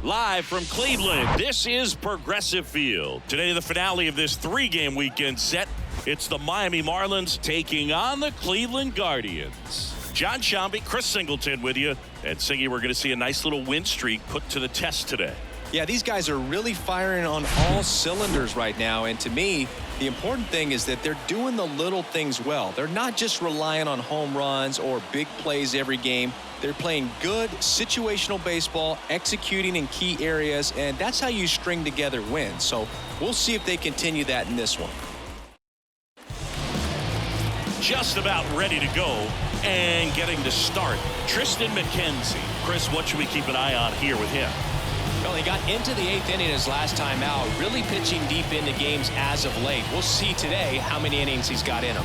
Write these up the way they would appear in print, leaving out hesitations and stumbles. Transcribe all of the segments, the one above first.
Live from Cleveland, this is Progressive Field. Today, the finale of this three-game weekend set. It's the Miami Marlins taking on the Cleveland Guardians. John Shambi, Chris Singleton with you. And Singy, we're going to see a nice little win streak put to the test today. Yeah, these guys are really firing on all cylinders right now. And to me, the important thing is that they're doing the little things well. They're not just relying on home runs or big plays every game. They're playing good situational baseball, executing in key areas, and that's how you string together wins. So we'll see if they continue that in this one. Just about ready to go and getting to start, Tristan McKenzie. Chris, what should we keep an eye on here with him? Well, he got into the 8th inning his last time out, really pitching deep into games as of late. We'll see today how many innings he's got in him.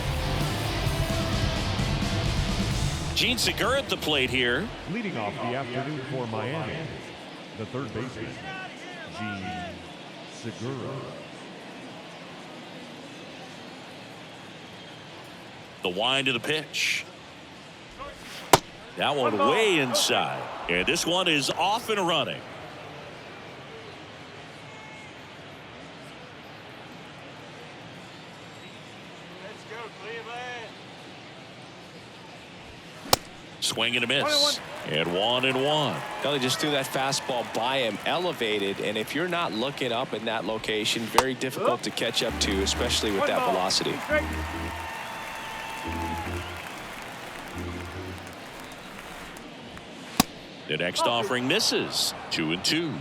Gene Segura at the plate here. Leading off the afternoon for Miami, the third baseman, Gene Segura. The wind of the pitch. That one way inside. And this one is off and running. Swing and a miss. And 1-1. They just threw that fastball by him, elevated, and if you're not looking up in that location, very difficult to catch up to, especially with that velocity. The next offering misses. 2-2.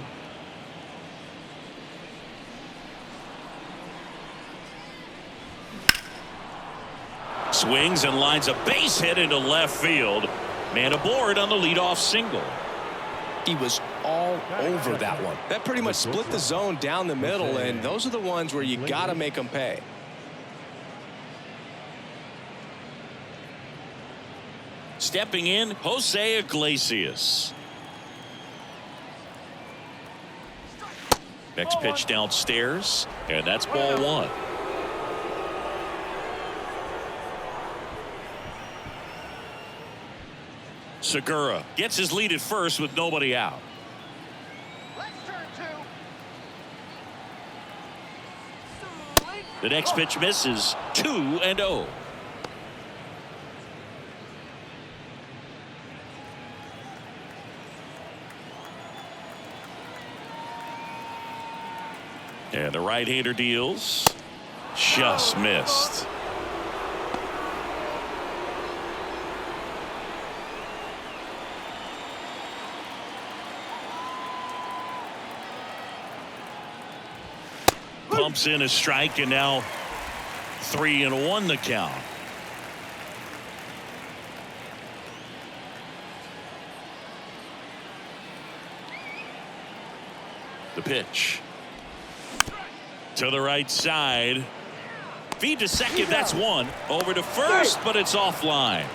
Swings and lines a base hit into left field. Man aboard on the leadoff single. He was all over that one. That pretty much split the zone down the middle, and those are the ones where you got to make them pay. Stepping in, Jose Iglesias. Next pitch downstairs, and that's ball one. Segura gets his lead at first with nobody out. The next pitch misses. 2-0. And the right-hander deals. Just missed. Pumps in a strike, and now 3-1 the count. The pitch. To the right side. Feed to second, that's one. Over to first, but it's offline.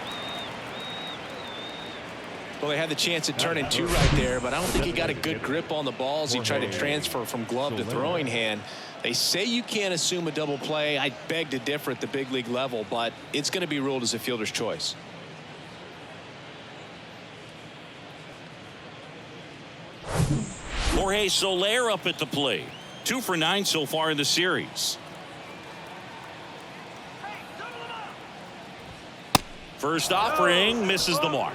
Well, they had the chance at turning two right there, but I don't think he got a good grip on the ball as he tried to transfer from glove to throwing hand. They say you can't assume a double play. I beg to differ at the big league level, but it's going to be ruled as a fielder's choice. Jorge Soler up at the plate. 2 for 9 so far in the series. First offering misses the mark.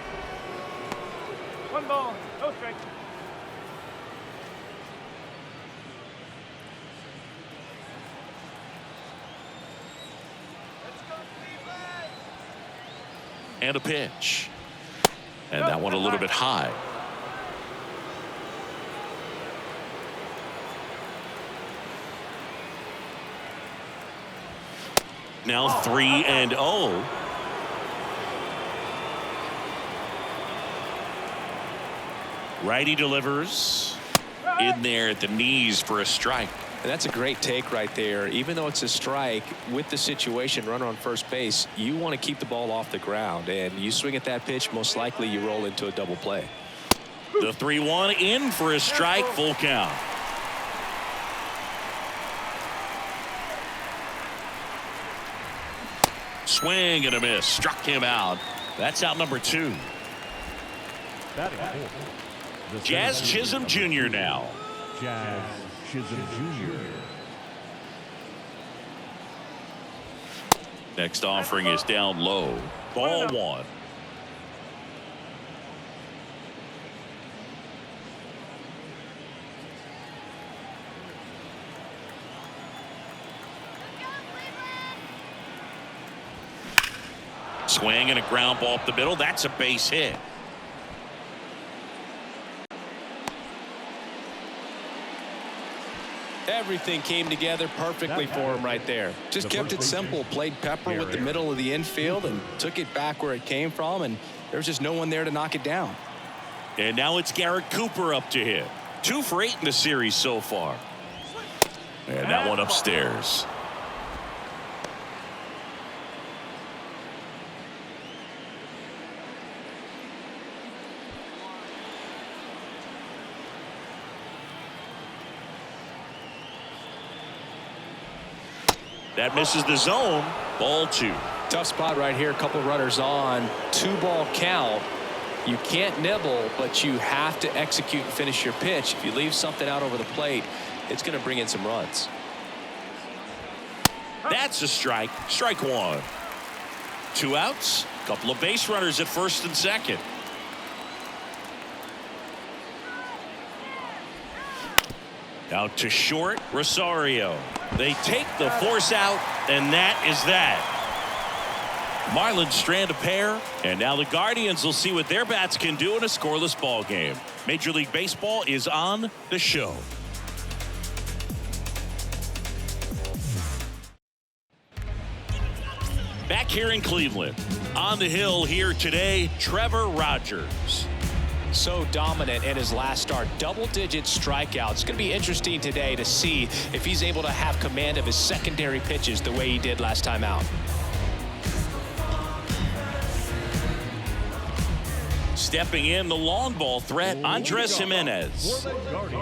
1 ball, no strike. And a pitch. And that one a little bit high. Now 3-0. Righty delivers in there at the knees for a strike. And that's a great take right there. Even though it's a strike, with the situation, runner on first base, you want to keep the ball off the ground. And you swing at that pitch, most likely you roll into a double play. The 3-1 in for a strike, full count. Swing and a miss. Struck him out. That's out number 2. Batting fourth, Jazz Chisholm Jr. now. Jazz Chisholm Jr. Next offering is down low. Ball one. Swing and a ground ball up the middle. That's a base hit. Everything came together perfectly for him right there. Just kept it simple, played pepper with the middle of the infield and took it back where it came from, and there was just no one there to knock it down. And now it's Garrett Cooper up to hit. 2 for 8 in the series so far. And that one upstairs. That misses the zone. Ball 2. Tough spot right here. A couple runners on. 2-ball count. You can't nibble, but you have to execute and finish your pitch. If you leave something out over the plate, it's going to bring in some runs. That's a strike. Strike 1. 2 outs. Couple of base runners at first and second. Out to short, Rosario. They take the force out, and that is that. Marlins strand a pair, and now the Guardians will see what their bats can do in a scoreless ball game. Major League Baseball is on the show. Back here in Cleveland, on the hill here today, Trevor Rogers. So dominant in his last start. Double-digit strikeouts. It's going to be interesting today to see if he's able to have command of his secondary pitches the way he did last time out. Stepping in, the long ball threat, Andres Jimenez.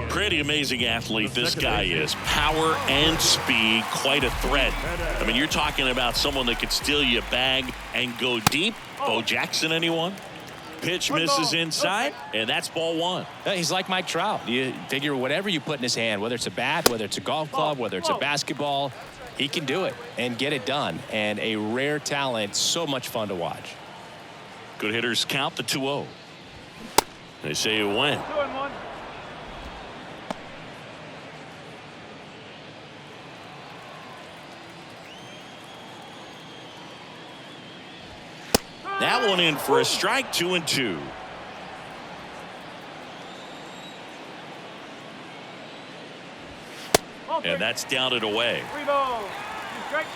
Pretty amazing athlete this guy is. Power and speed, quite a threat. I mean, you're talking about someone that could steal you a bag and go deep. Bo Jackson, anyone? Pitch misses inside, and that's ball 1. He's like Mike Trout. You figure whatever you put in his hand, whether it's a bat, whether it's a golf club, whether it's a basketball, he can do it and get it done. And a rare talent, so much fun to watch. Good hitters count the 2-0. They say it went. 2-1. That one in for a strike. 2-2. And that's down and away. 3 balls. 2 strikes.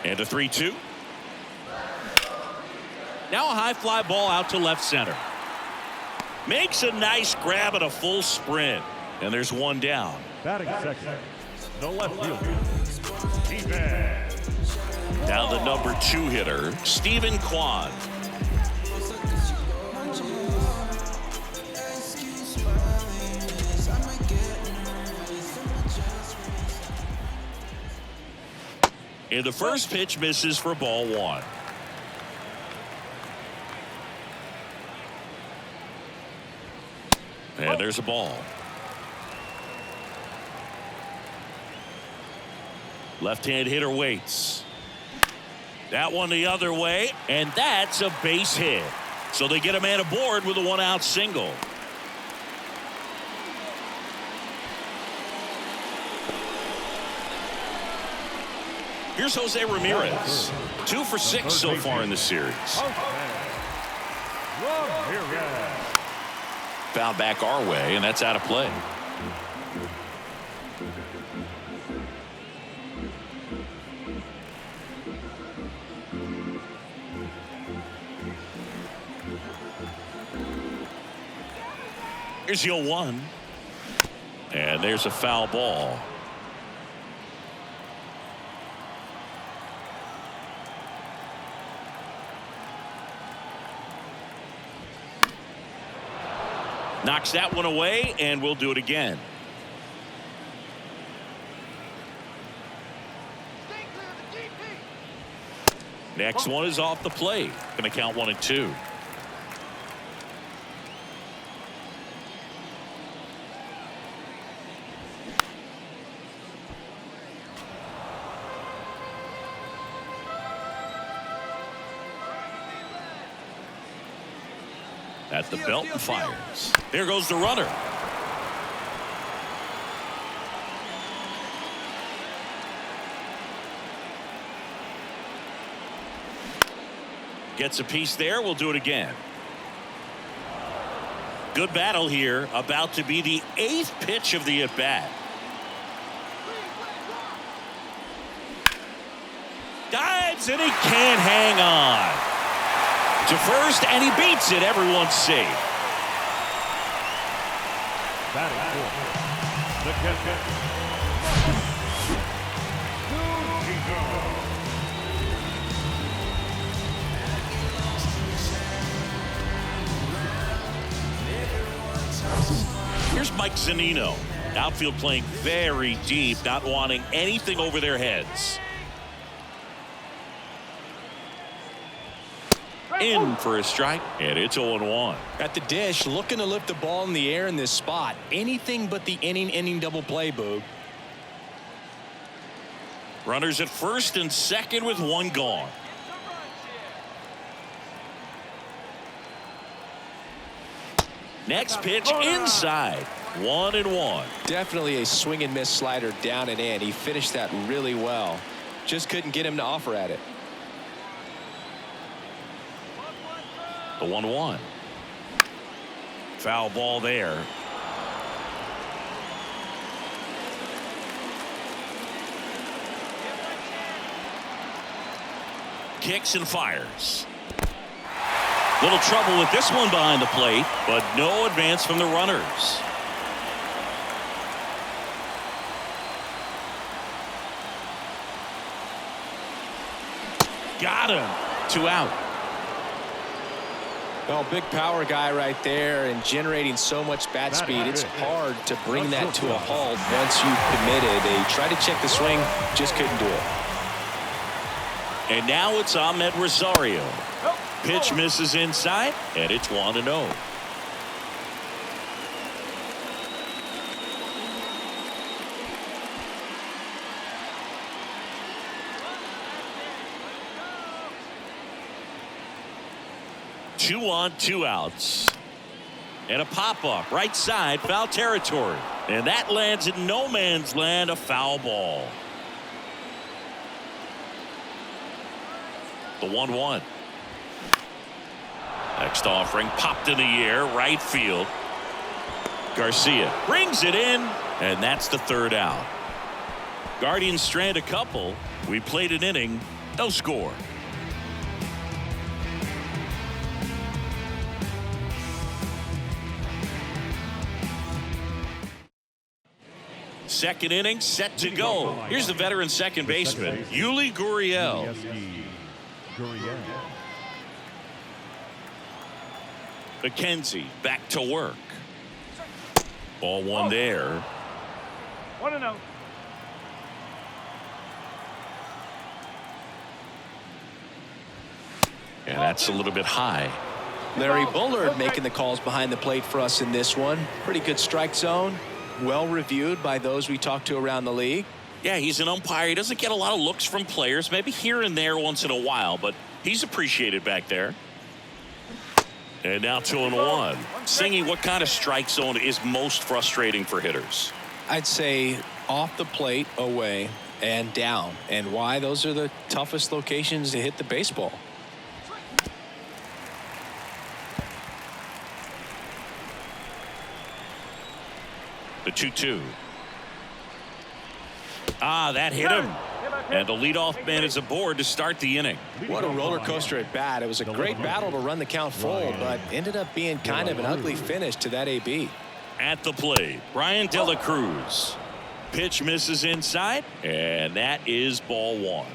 And a 3-2. Now a high fly ball out to left center. Makes a nice grab at a full sprint. And there's one down. Batting second, the left fielder, Steven. Now the number 2 hitter, Stephen Kwan. And the first pitch misses for ball 1. And there's a ball. Left-hand hitter waits. That one the other way, and that's a base hit. So they get a man aboard with a 1-out single. Here's Jose Ramirez. 2 for 6 so far in the series. Foul back our way, and that's out of play. Here's the 0-1. And there's a foul ball. Knocks that one away, and we'll do it again. Next one is off the plate. Going to count 1 and 2. at the belt and fires. There goes the runner. Gets a piece there. We'll do it again. Good battle here. About to be the 8th pitch of the at-bat. Dives and he can't hang on. To first and he beats it. Everyone's safe. Batting fourth, the catcher. Here's Mike Zunino. Outfield playing very deep, not wanting anything over their heads. In for a strike, and it's 0-1. At the dish, looking to lift the ball in the air in this spot. Anything but the inning double play, Boog. Runners at first and second with one gone. Next pitch inside. 1-1. Definitely a swing and miss slider down and in. He finished that really well. Just couldn't get him to offer at it. The 1-1. Foul ball there. Kicks and fires. Little trouble with this one behind the plate, but no advance from the runners. Got him. 2 out. Well, big power guy right there and generating so much bat speed. It's hard to bring that to a halt once you've committed. They tried to check the swing, just couldn't do it. And now it's Ahmed Rosario. Pitch misses inside, and it's 1-0. Two on, 2 outs. And a pop-up right side, foul territory. And that lands in no man's land, a foul ball. The 1-1. Next offering popped in the air, right field. Garcia brings it in, and that's the 3rd out. Guardians strand a couple. We played an inning, no score. Second inning set to go. Here's the veteran second baseman, Yuli Gurriel. McKenzie back to work. Ball 1 there. 1-0. And that's a little bit high. Larry Bullard making the calls behind the plate for us in this one. Pretty good strike zone. Well reviewed by those we talked to around the league. Yeah, he's an umpire. He doesn't get a lot of looks from players, maybe here and there once in a while, but he's appreciated back there. And now 2-1. Singy, what kind of strike zone is most frustrating for hitters? I'd say off the plate, away, and down. And why? Those are the toughest locations to hit the baseball. The 2-2. That hit him. And the leadoff man is aboard to start the inning. What a roller coaster at bat. It was a great battle to run the count full, but ended up being kind of an ugly finish to that AB. At the plate, Brian De La Cruz. Pitch misses inside, and that is ball 1.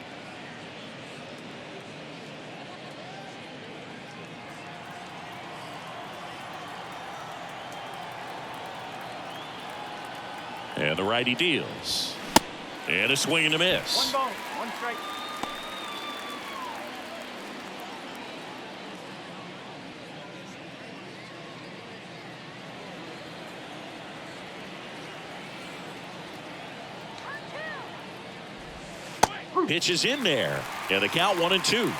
And the righty deals. And a swing and a miss. 1 ball, 1 strike. Pitch is in there. And the count 1-2.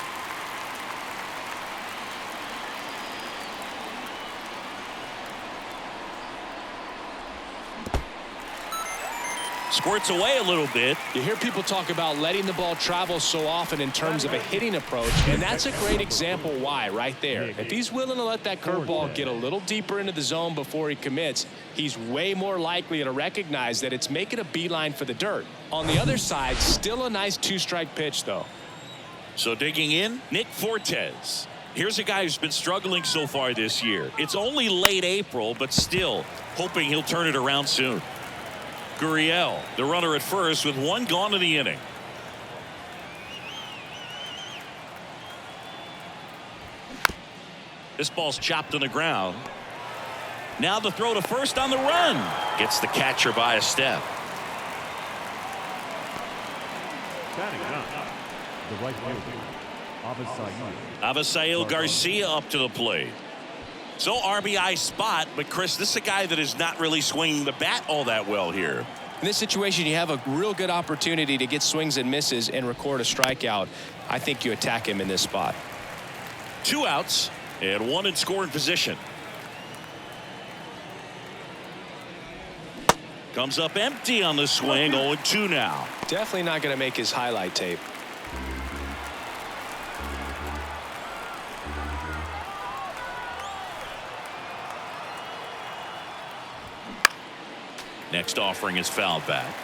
Squirts away a little bit. You hear people talk about letting the ball travel so often in terms of a hitting approach, and that's a great example why right there. If he's willing to let that curveball get a little deeper into the zone before he commits, he's way more likely to recognize that it's making a beeline for the dirt. On the other side, still a nice two-strike pitch, though. So digging in, Nick Fortes. Here's a guy who's been struggling so far this year. It's only late April, but still hoping he'll turn it around soon. Gurriel, the runner at first with one gone in the inning. This ball's chopped on the ground. Now the throw to first on the run. Gets the catcher by a step. Batting up, the right fielder, Avisail Garcia up to the plate. So RBI spot, but Chris, this is a guy that is not really swinging the bat all that well here. In this situation, you have a real good opportunity to get swings and misses and record a strikeout. I think you attack him in this spot. 2 outs and 1 in scoring position. Comes up empty on the swing. 0-2 now. Definitely not going to make his highlight tape. Next offering is fouled back.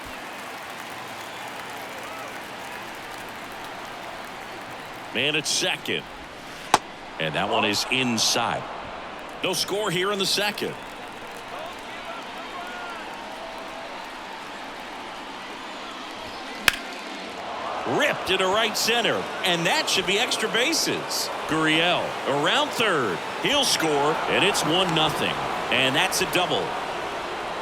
Man at second. And that one is inside. No score here in the second. Ripped into right center. And that should be extra bases. Gurriel around third. He'll score. And it's 1-0. And that's a double.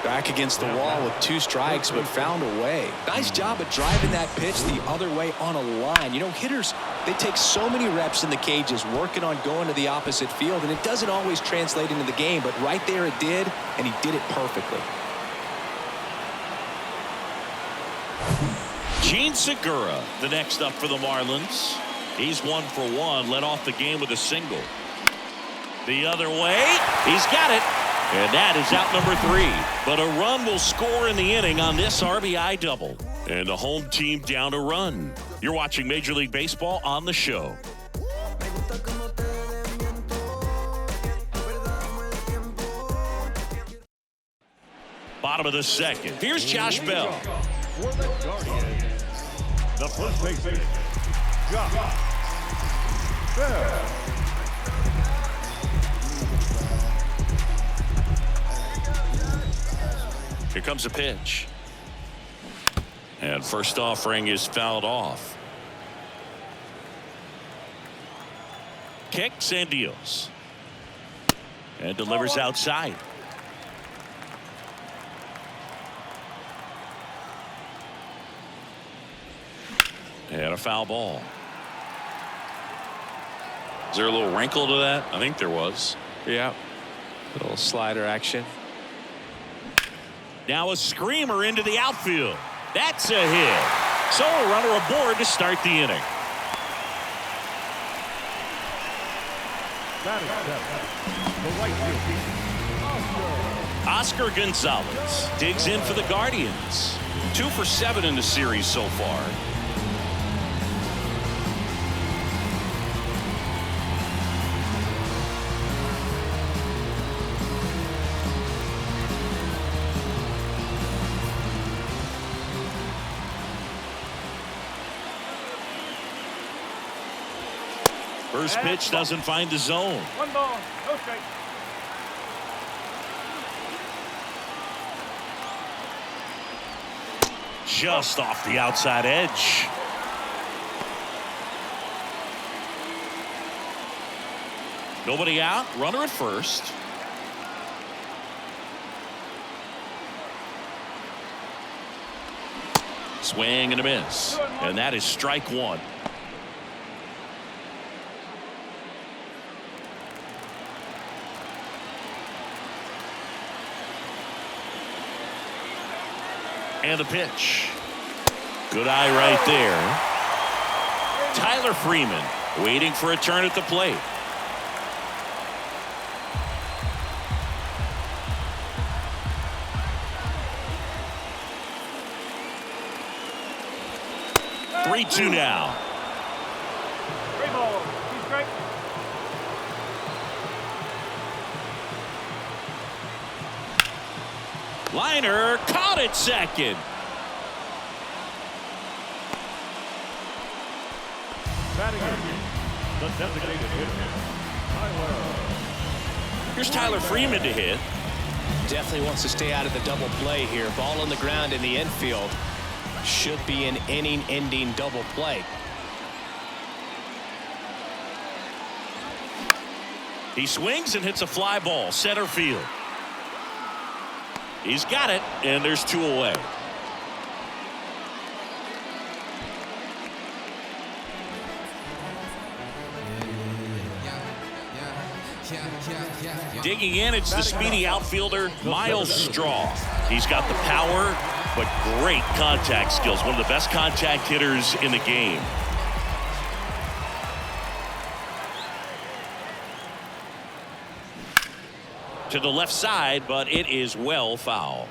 Back against the wall with 2 strikes, but found a way. Nice job of driving that pitch the other way on a line. You know, hitters, they take so many reps in the cages working on going to the opposite field, and it doesn't always translate into the game, but right there it did, and he did it perfectly. Gene Segura, the next up for the Marlins. He's 1 for 1, led off the game with a single. The other way, he's got it. And that is out number 3. But a run will score in the inning on this RBI double. And the home team down a run. You're watching Major League Baseball on the show. Bottom of the second. Here's Josh Bell. the first baseman, Josh Bell. Here comes a pitch. And first offering is fouled off. Kicks and deals. And delivers outside. And a foul ball. Is there a little wrinkle to that? I think there was. Yeah. Little slider action. Now a screamer into the outfield. That's a hit. So a runner aboard to start the inning. That is the right fielder, Oscar Gonzalez digs in for the Guardians. 2 for 7 in the series so far. First pitch doesn't find the zone. 1 ball, no strike. Just off the outside edge. Nobody out. Runner at first. Swing and a miss. And that is strike 1. And the pitch. Good eye right there. Tyler Freeman waiting for a turn at the plate. 3-2 now. 3 balls. 2 strikes. Liner caught at second. Batting in, the designated hitter, Tyler. Here's Tyler Freeman to hit. Definitely wants to stay out of the double play here. Ball on the ground in the infield. Should be an inning-ending double play. He swings and hits a fly ball center field. He's got it, and there's 2 away. Digging in, it's the speedy outfielder, Miles Straw. He's got the power, but great contact skills. One of the best contact hitters in the game. To the left side, but it is well foul.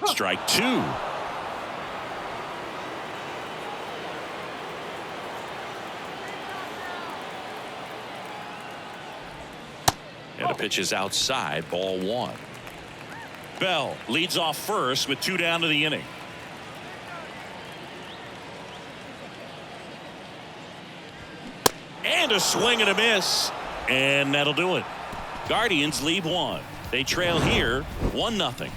Strike 2. And the pitch is outside, ball 1. Bell leads off first with 2 down to the inning. And a swing and a miss, and that'll do it. Guardians lead 1. They trail here 1-0.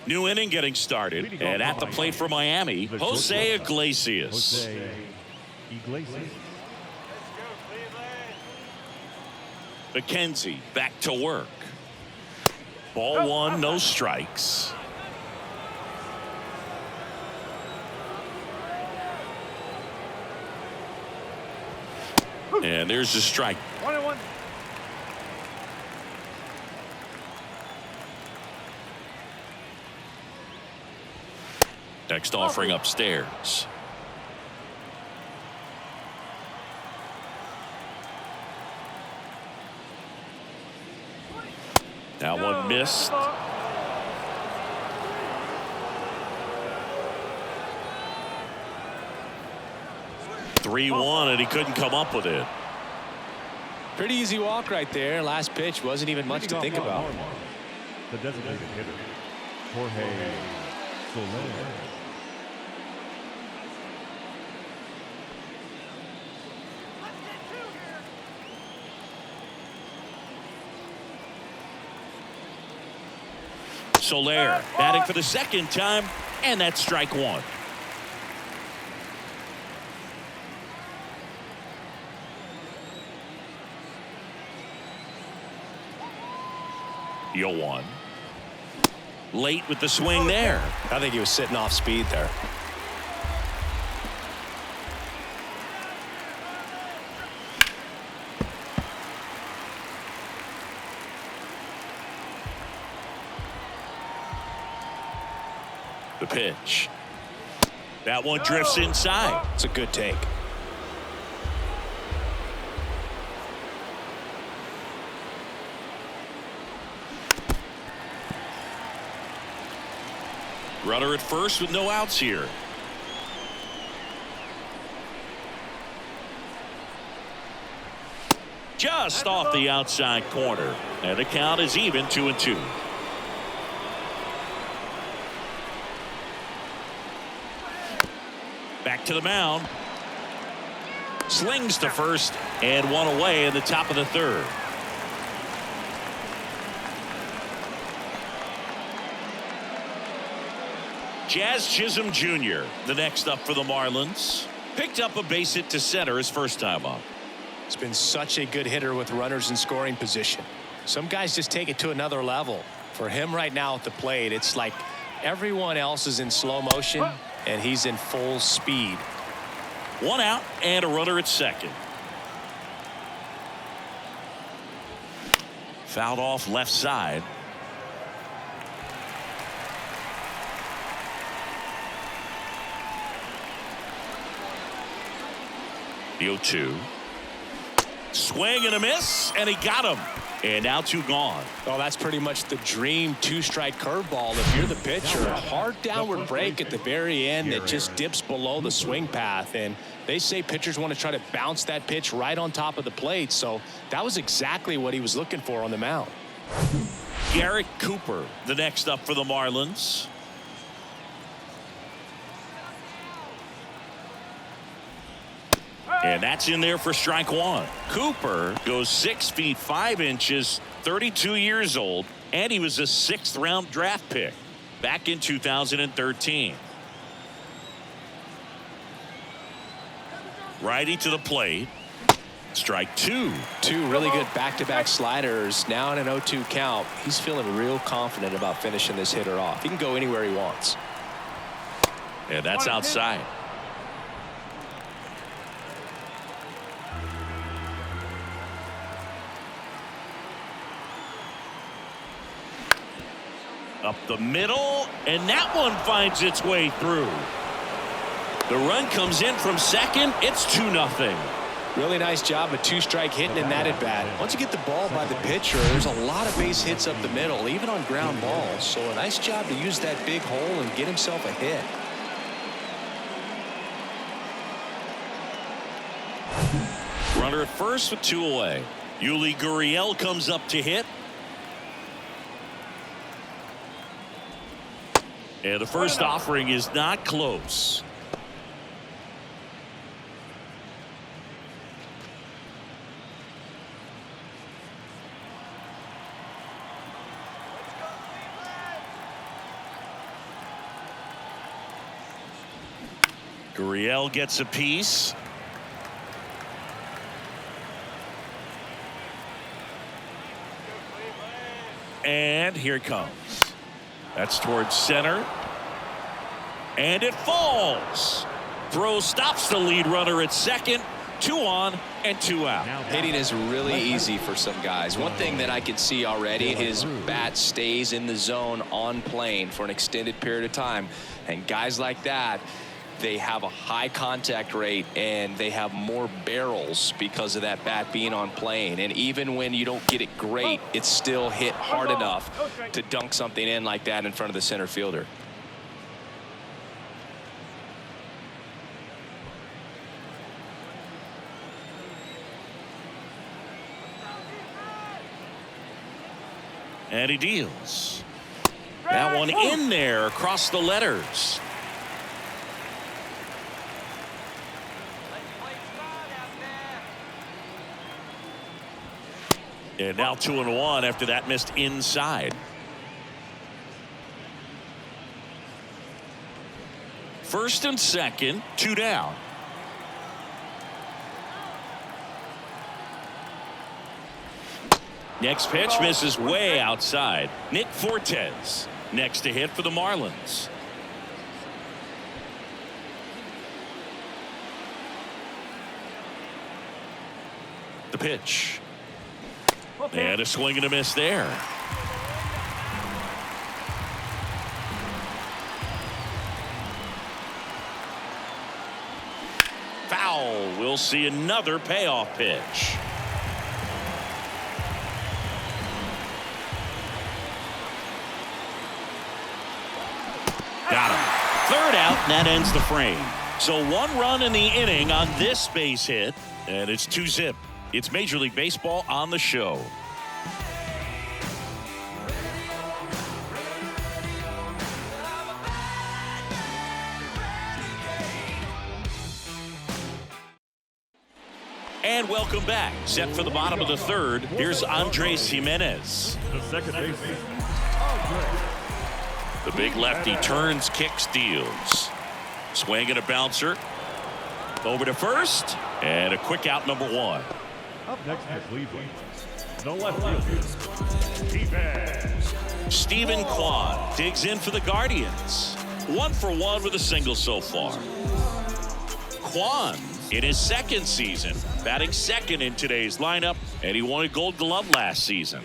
New inning getting started, and at the plate for Miami, Jose Iglesias. Jose Iglesias. McKenzie back to work. Ball 1, no strikes. And there's the strike. 1-1. Next offering upstairs. That one missed. (3-1), and he couldn't come up with it. Pretty easy walk right there. Last pitch wasn't even much to think about. The designated hitter, Jorge Soler. Soler batting for the second time, and that's strike 1. Yoan late with the swing there. I think he was sitting off speed there. The pitch. That one drifts inside. It's a good take. Runner at first with no outs here. Just off the outside corner, and the count is even 2-2. Back to the mound. Slings to first, and 1 away in the top of the 3rd. Jazz Chisholm Jr., the next up for the Marlins. Picked up a base hit to center his first time up. It's been such a good hitter with runners in scoring position. Some guys just take it to another level. For him right now at the plate, it's like everyone else is in slow motion and he's in full speed. 1 out and a runner at second. Fouled off left side. The 0-2. Swing and a miss, and he got him. And now 2 gone. Well, that's pretty much the dream 2-strike curveball. If you're the pitcher, a hard downward break at the very end that just dips below the swing path. And they say pitchers want to try to bounce that pitch right on top of the plate. So that was exactly what he was looking for on the mound. Garrett Cooper, the next up for the Marlins. And that's in there for strike 1. Cooper goes 6 feet 5 inches, 32 years old, and he was a 6th round draft pick back in 2013. Righty to the plate. Strike 2. 2 really good back-to-back sliders. Now in an 0-2 count. He's feeling real confident about finishing this hitter off. He can go anywhere he wants. And that's outside. Up the middle, and that one finds its way through. The run comes in from second. It's 2-0. Really nice job of 2-strike hitting in that at bat. Once you get the ball by the pitcher, there's a lot of base hits up the middle, even on ground balls. So a nice job to use that big hole and get himself a hit. Runner at first with 2 away. Yuli Gurriel comes up to hit. And the first offering is not close. Gurriel gets a piece. And here it comes. That's towards center. And it falls. Throw stops the lead runner at second. 2 on and 2 out. Hitting is really easy for some guys. One thing that I can see already, his bat stays in the zone on plane for an extended period of time. And guys like that, they have a high contact rate and they have more barrels because of that bat being on plane. And even when you don't get it great, it's still hit hard enough to dunk something in like that in front of the center fielder. And he deals. That one in there across the letters. And now 2-1 after that missed inside. First and second, 2 down. Next pitch misses way outside. Nick Fortes next to hit for the Marlins. The pitch. And a swing and a miss there. Foul. We'll see another payoff pitch. Got him. Third out, and that ends the frame. So 1 run in the inning on this base hit, and it's 2-zip. It's Major League Baseball on the show. And welcome back. Set for the bottom of the third. Here's Andres Jimenez. The second baseman. The big lefty turns, kicks, deals. Swing and a bouncer. Over to first. And a quick out, number 1. Up next for Cleveland, the left fielder, defense. Stephen Kwan digs in for the Guardians. 1 for 1 with a single so far. Kwan in his second season, batting second in today's lineup, and he won a Gold Glove last season.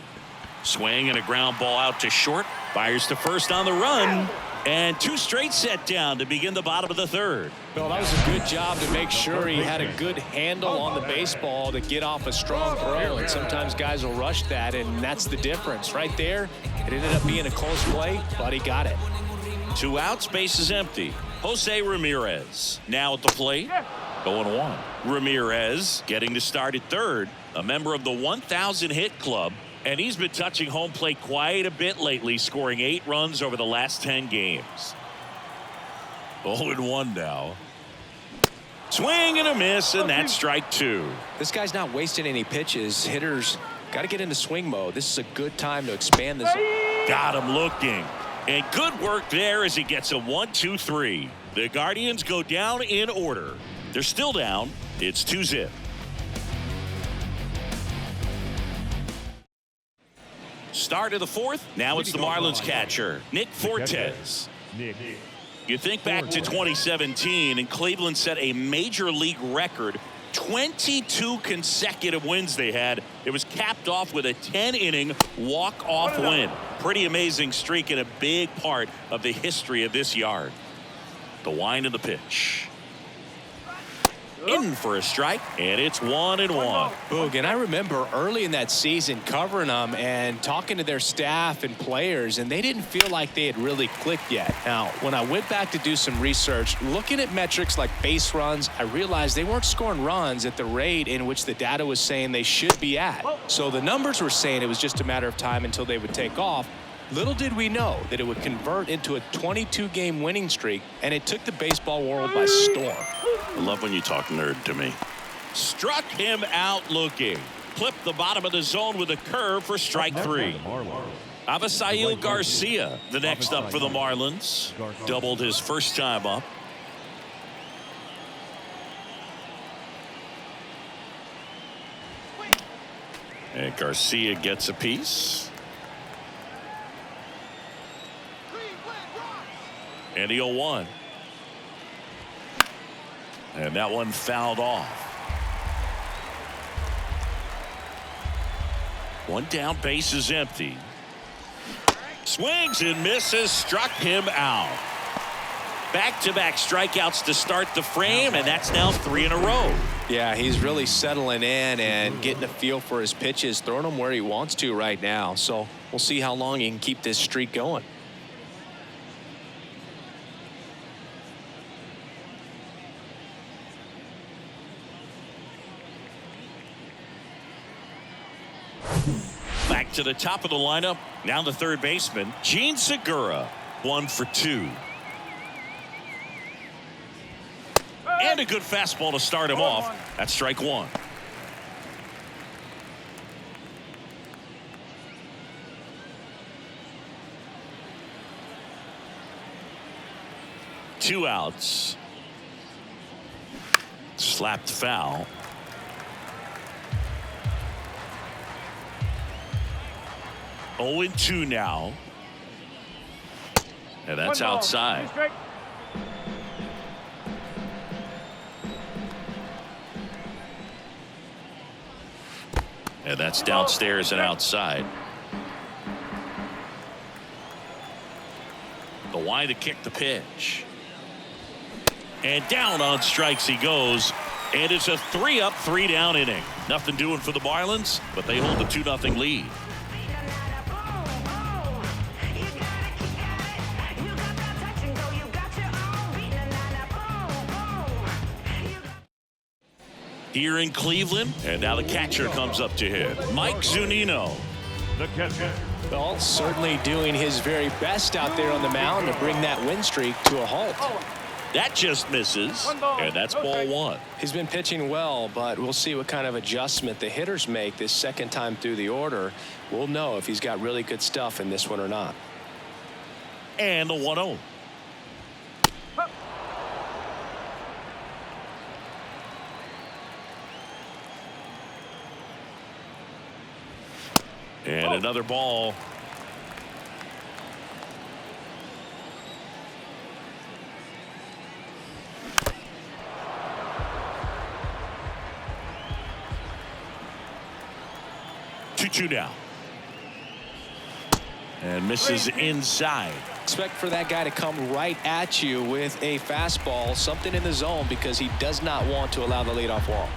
Swing and a ground ball out to short. Fires to first on the run. And 2 straight set down to begin the bottom of the third. Well, that was a good job to make sure he had a good handle on the baseball to get off a strong throw. And sometimes guys will rush that, and that's the difference. Right there, it ended up being a close play, but he got it. 2 outs, base is empty. Jose Ramirez now at the plate. 0-1. Ramirez getting to start at third. A member of the 1,000 hit club. And he's been touching home plate quite a bit lately, scoring 8 runs over the last 10 games. 0-1 now. Swing and a miss, and that's strike 2. This guy's not wasting any pitches. Hitters got to get into swing mode. This is a good time to expand this. Got him looking. And good work there as he gets a 1-2-3. The Guardians go down in order. They're still down. It's 2-0. Start of the fourth. Now it's the Marlins catcher, Nick Fortes. You think back to 2017, and Cleveland set a major league record. 22 consecutive wins they had. It was capped off with a 10-inning walk-off win. Pretty amazing streak and a big part of the history of this yard. The wind of the pitch. In for a strike, and it's 1-1. Boog, and I remember early in that season covering them and talking to their staff and players, and they didn't feel like they had really clicked yet. Now, when I went back to do some research, looking at metrics like base runs, I realized they weren't scoring runs at the rate in which the data was saying they should be at. So the numbers were saying it was just a matter of time until they would take off. Little did we know that it would convert into a 22-game winning streak, and it took the baseball world by storm. I love when you talk nerd to me. Struck him out looking. Clipped the bottom of the zone with a curve for strike 3. Avisail Garcia, the next up for the Marlins. Doubled his first time up. And Garcia gets a piece. And the 0-1. And that one fouled off. One down, base is empty. Swings and misses, struck him out. Back-to-back strikeouts to start the frame, and that's now 3 in a row. Yeah, he's really settling in and getting a feel for his pitches, throwing them where he wants to right now. So we'll see how long he can keep this streak going. Back to the top of the lineup. Now the third baseman, Gene Segura. 1 for 2. And a good fastball to start him off. That's strike 1. Two outs. Slapped foul. 0-2 now. And that's outside. And that's downstairs and outside. The wind to kick the pitch. And down on strikes he goes. And it's a 3-up, 3-down inning. Nothing doing for the Marlins, but they hold a 2-0 lead. Here in Cleveland, and now the catcher comes up to hit. Mike Zunino. The catcher. Well, certainly doing his very best out there on the mound to bring that win streak to a halt. That just misses, and that's ball 1. He's been pitching well, but we'll see what kind of adjustment the hitters make this second time through the order. We'll know if he's got really good stuff in this one or not. And the 1-0. And another ball. Two now. And misses inside. Expect for that guy to come right at you with a fastball, something in the zone, because he does not want to allow the leadoff walk.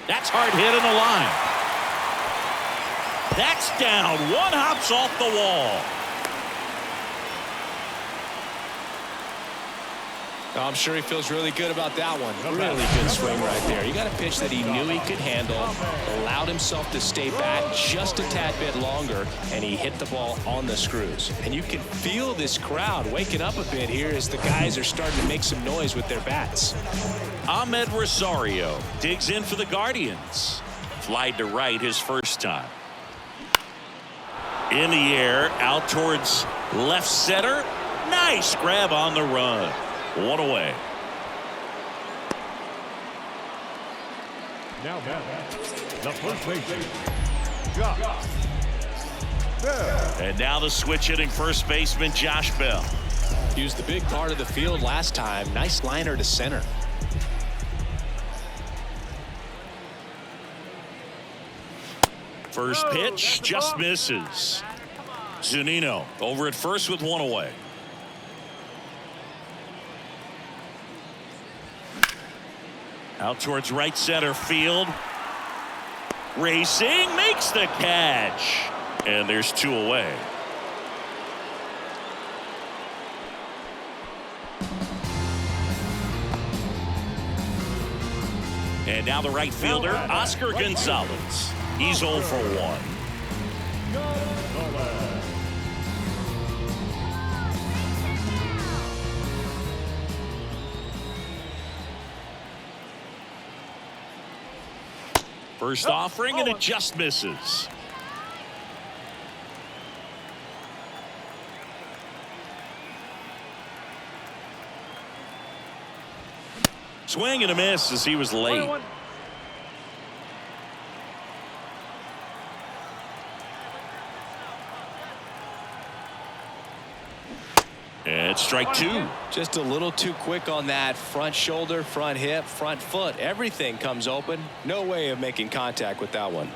That's hard hit in the line. That's down. One hops off the wall. I'm sure he feels really good about that one. Really good swing right there. You got a pitch that he knew he could handle, allowed himself to stay back just a tad bit longer, and he hit the ball on the screws. And you can feel this crowd waking up a bit here as the guys are starting to make some noise with their bats. Ahmed Rosario digs in for the Guardians. Flied to right his first time. In the air, out towards left center. Nice grab on the run. One away. Now the first baseman, Josh Bell. And now the switch hitting first baseman Josh Bell. He was the big part of the field last time. Nice liner to center. First pitch just misses. Zunino over at first with one away. Out towards right center field. Racing, makes the catch. And there's two away. And now the right fielder, Oscar Gonzalez. He's 0 for 1. First offering, and it just misses. Swing and a miss as he was late. And strike two. Just a little too quick on that front shoulder, front hip, front foot. Everything comes open. No way of making contact with that one.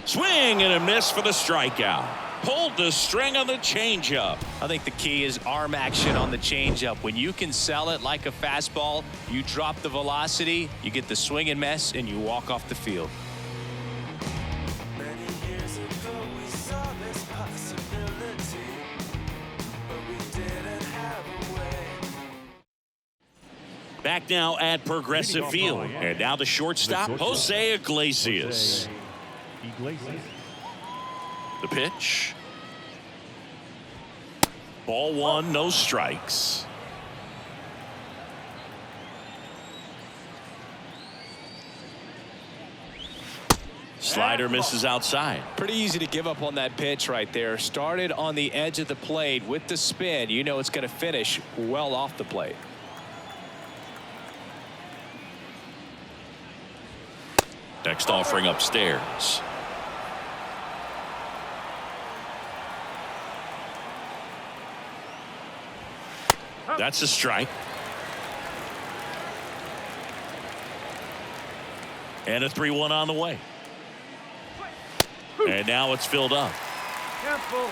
Swing and a miss for the strikeout. Pulled the string on the changeup. I think the key is arm action on the changeup. When you can sell it like a fastball, you drop the velocity, you get the swing and miss, and you walk off the field. Back now at Progressive Field. And now the shortstop, Jose Iglesias. The pitch. Ball one, no strikes. Slider misses outside. Pretty easy to give up on that pitch right there. Started on the edge of the plate with the spin. You know it's going to finish well off the plate. Next offering upstairs. That's a strike. And a 3-1 on the way. And now it's filled up. Careful.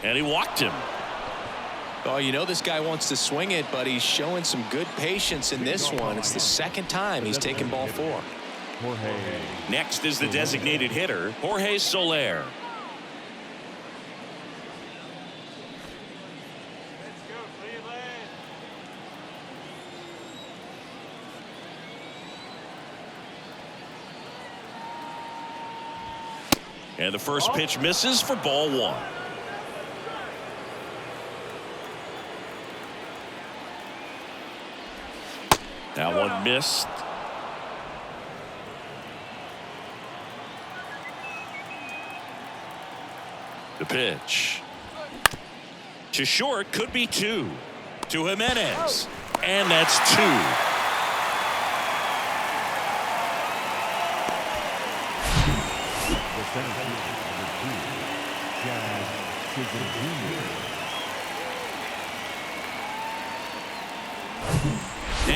And he walked him. Oh, you know this guy wants to swing it, but he's showing some good patience in this one. It's the second time he's taken ball 4. Next is the designated hitter, Jorge Soler. And the first pitch misses for ball 1. That one missed. The pitch. To short, could be 2. To Jimenez. And that's 2.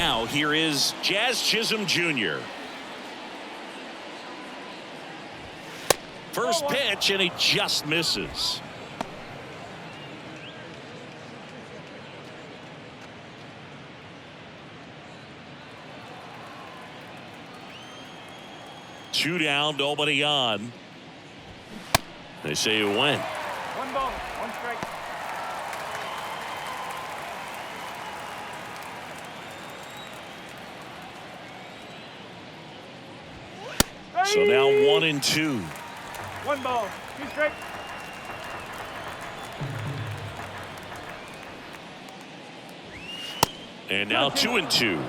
Now here is Jazz Chisholm Jr. First pitch, and he just misses. Two down, nobody on. They say you win. 1 ball, 1 strike. So now 1-2. 1 ball, 2 strikes. And now 2-2.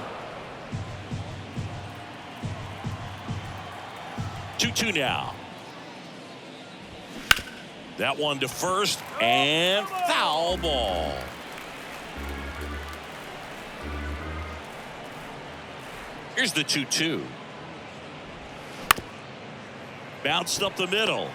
2-2 now. That one to first, and foul ball. Here's the 2-2. Bounced up the middle.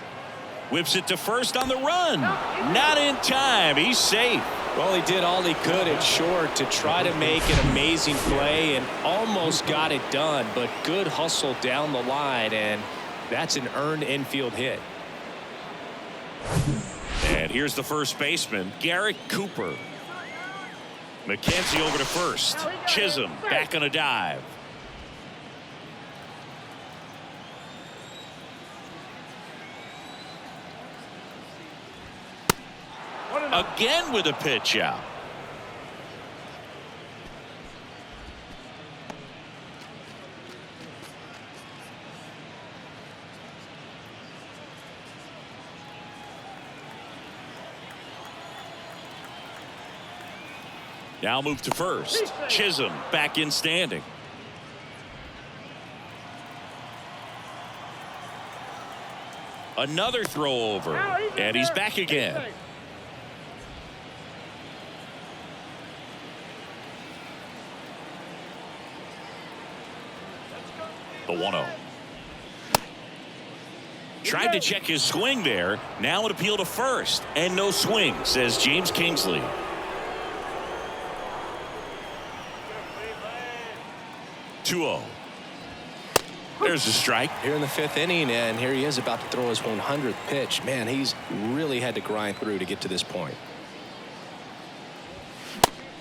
Whips it to first on the run. Not in time. He's safe. Well, he did all he could at short to try to make an amazing play and almost got it done, but good hustle down the line, and that's an earned infield hit. And here's the first baseman, Garrett Cooper. McKenzie over to first. Chisholm back on a dive. Again with a pitch out. Now move to first. Chisholm back in standing. Another throw over, and he's back again. The 1-0. Tried to check his swing there. Now an appeal to first, and no swing, says James Kingsley. There's a strike. Here in the 5th inning, and here he is about to throw his 100th pitch. Man, he's really had to grind through to get to this point.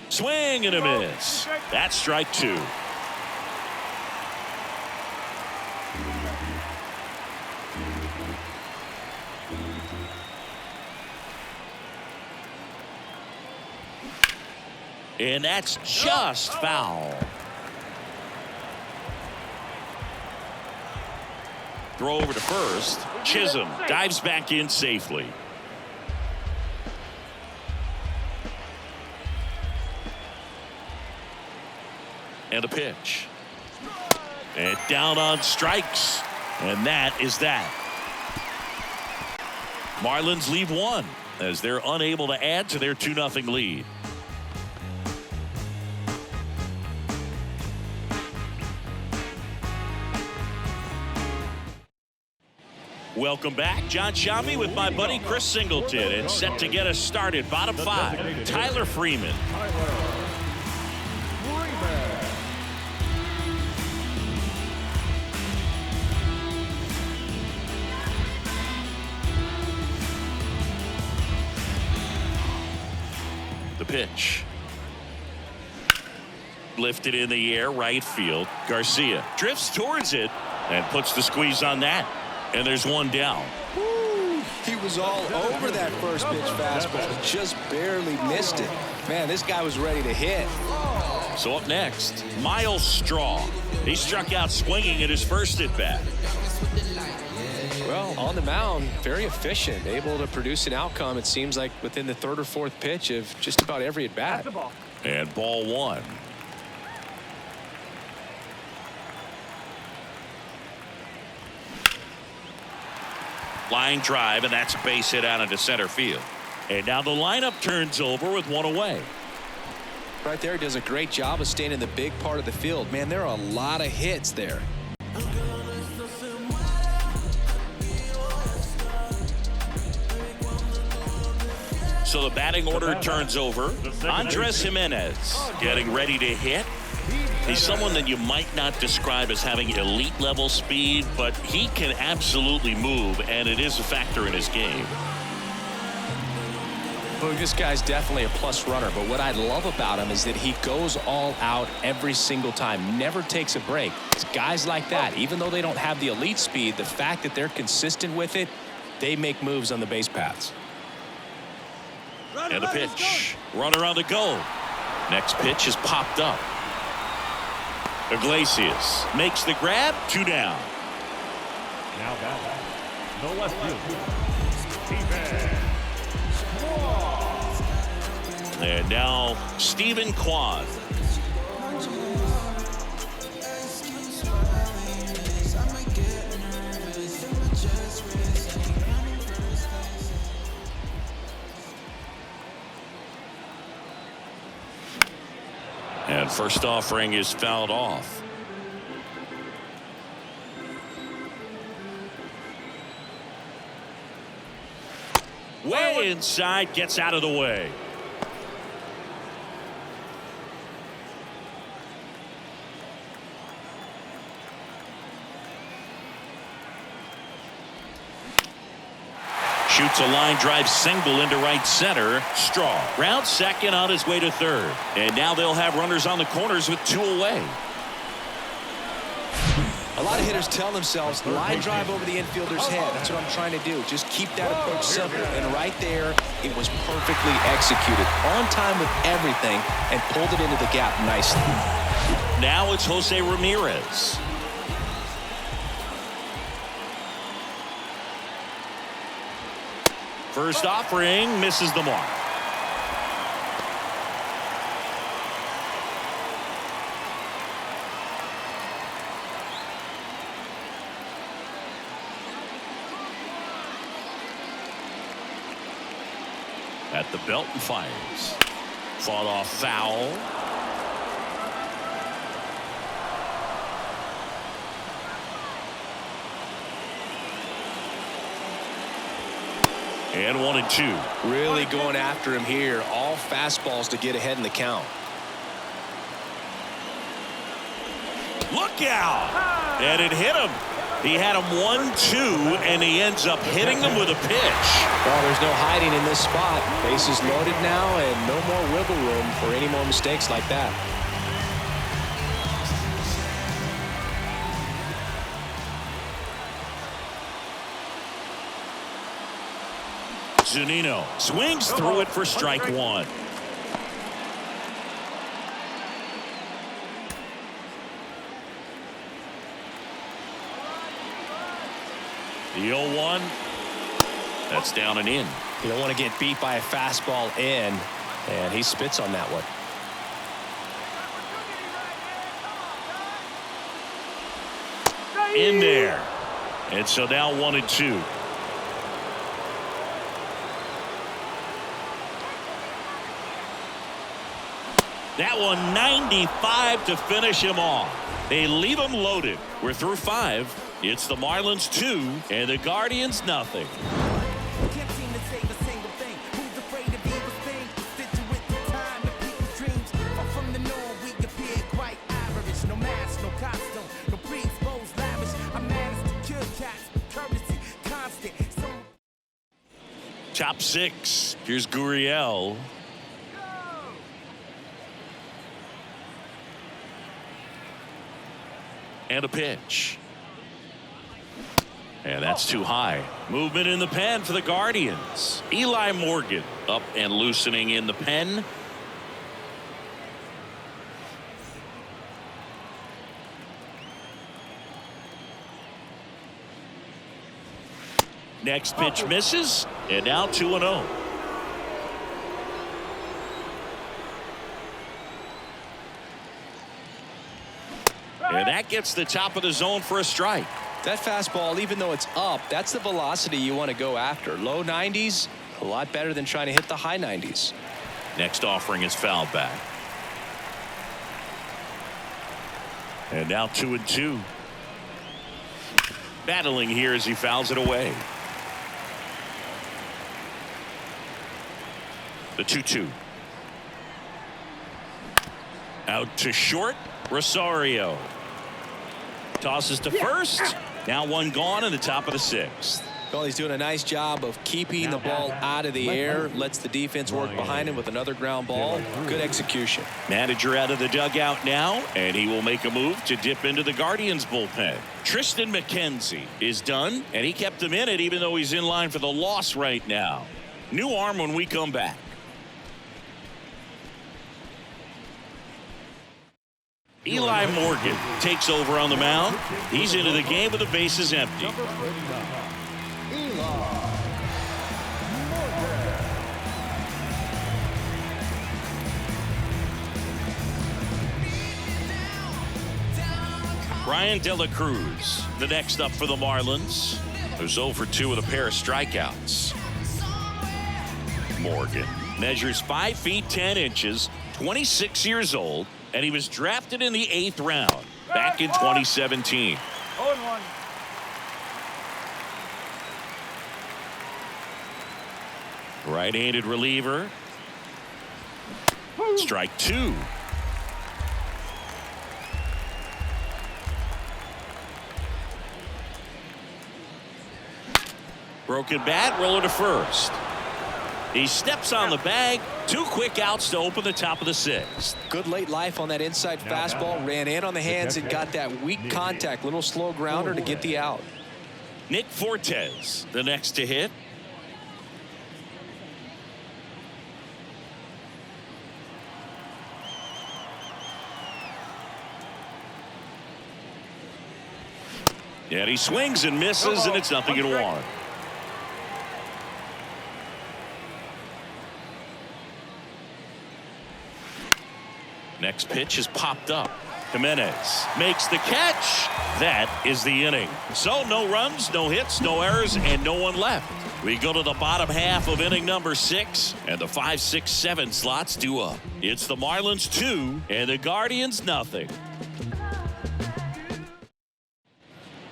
Swing and a miss. That's strike 2. And that's just foul. Throw over to first. Chisholm dives back in safely. And a pitch. And down on strikes. And that is that. Marlins leave 1 as they're unable to add to their 2-0 lead. Welcome back. John Shambi with my buddy Chris Singleton, and set to get us started. Bottom 5, Tyler Freeman. The pitch. Lifted in the air, right field. Garcia drifts towards it and puts the squeeze on that. And there's 1 down. Woo, he was all over that first pitch fastball. Just barely missed it. Man, this guy was ready to hit. So up next, Miles Straw. He struck out swinging at his first at bat. Well, on the mound, very efficient, able to produce an outcome, it seems like, within the 3rd or 4th pitch of just about every at bat. And ball 1. Line drive, and that's a base hit out into center field. And now the lineup turns over with 1 away. Right there, he does a great job of staying in the big part of the field. Man, there are a lot of hits there. So the batting order turns over. Andres Jimenez getting ready to hit. He's someone that you might not describe as having elite level speed, but he can absolutely move, and it is a factor in his game. Well, this guy's definitely a plus runner, but what I love about him is that he goes all out every single time, never takes a break. It's guys like that, even though they don't have the elite speed, the fact that they're consistent with it, they make moves on the base paths. And a pitch. Runner on the go. Next pitch is popped up. Iglesias makes the grab. 2 down. Now batting, the left fielder, And now Stephen Kwan. And first offering is fouled off. Way inside, gets out of the way. Shoots a line drive single into right center. Straw rounds second on his way to third. And now they'll have runners on the corners with 2 away. A lot of hitters tell themselves line drive over the infielder's head. That's what I'm trying to do. Just keep that approach simple. And right there, it was perfectly executed. On time with everything and pulled it into the gap nicely. Now it's Jose Ramirez. First offering misses the mark. At the belt and fires. Fought off foul. And 1-2. Really going after him here. All fastballs to get ahead in the count. Look out! And it hit him. He had him 1-2, and he ends up hitting him with a pitch. Well, there's no hiding in this spot. Bases loaded now, and no more wiggle room for any more mistakes like that. Zunino swings through it for strike 1. The 0-1. That's down and in. You don't want to get beat by a fastball in, and he spits on that one. In there. And so now 1-2. That one 95 to finish him off. They leave him loaded. We're through 5. It's the Marlins 2 and the Guardians nothing. Can't seem to save a single thing. Who's afraid of evil things? Stitching with the time of people's dreams. Far from the norm, we appear quite average. No mask, no costume, no pre-exposed lavish. I managed to cure cats, courtesy, constant. Top 6. Here's Gurriel. And a pitch. And that's too high. Movement in the pen for the Guardians. Eli Morgan up and loosening in the pen. Next pitch misses. And now 2-0. And that gets the top of the zone for a strike. That fastball, even though it's up, that's the velocity you want to go after. Low 90s, a lot better than trying to hit the high 90s. Next offering is fouled back. And now 2-2. Battling here as he fouls it away. The 2-2. Out to short. Rosario tosses to first. Now one gone in the top of the 6th. Well, he's doing a nice job of keeping the ball out of the air. Lets the defense work behind him with another ground ball. Good execution. Manager out of the dugout now, and he will make a move to dip into the Guardians bullpen. Tristan McKenzie is done, and he kept him in it even though he's in line for the loss right now. New arm when we come back. Eli Morgan takes over on the mound. He's into the game with the bases empty. Brian De La Cruz, the next up for the Marlins, who's 0 for 2 with a pair of strikeouts. Morgan measures 5 feet 10 inches, 26 years old, and he was drafted in the 8th round back in 2017. 0-1. Right-handed reliever. Strike 2. Broken bat, roller to first. He steps on the bag. 2 quick outs to open the top of the 6th. Good late life on that inside fastball. Ran in on the hands and got that weak contact. Little slow grounder to get the out. Nick Fortes, the next to hit. And he swings and misses, and it's 0-1. Next pitch is popped up. Jimenez makes the catch. That is the inning. So no runs, no hits, no errors, and no one left. We go to the bottom half of inning number 6, and the 5, 6, 7 slots due up. It's the Marlins 2 and the Guardians nothing.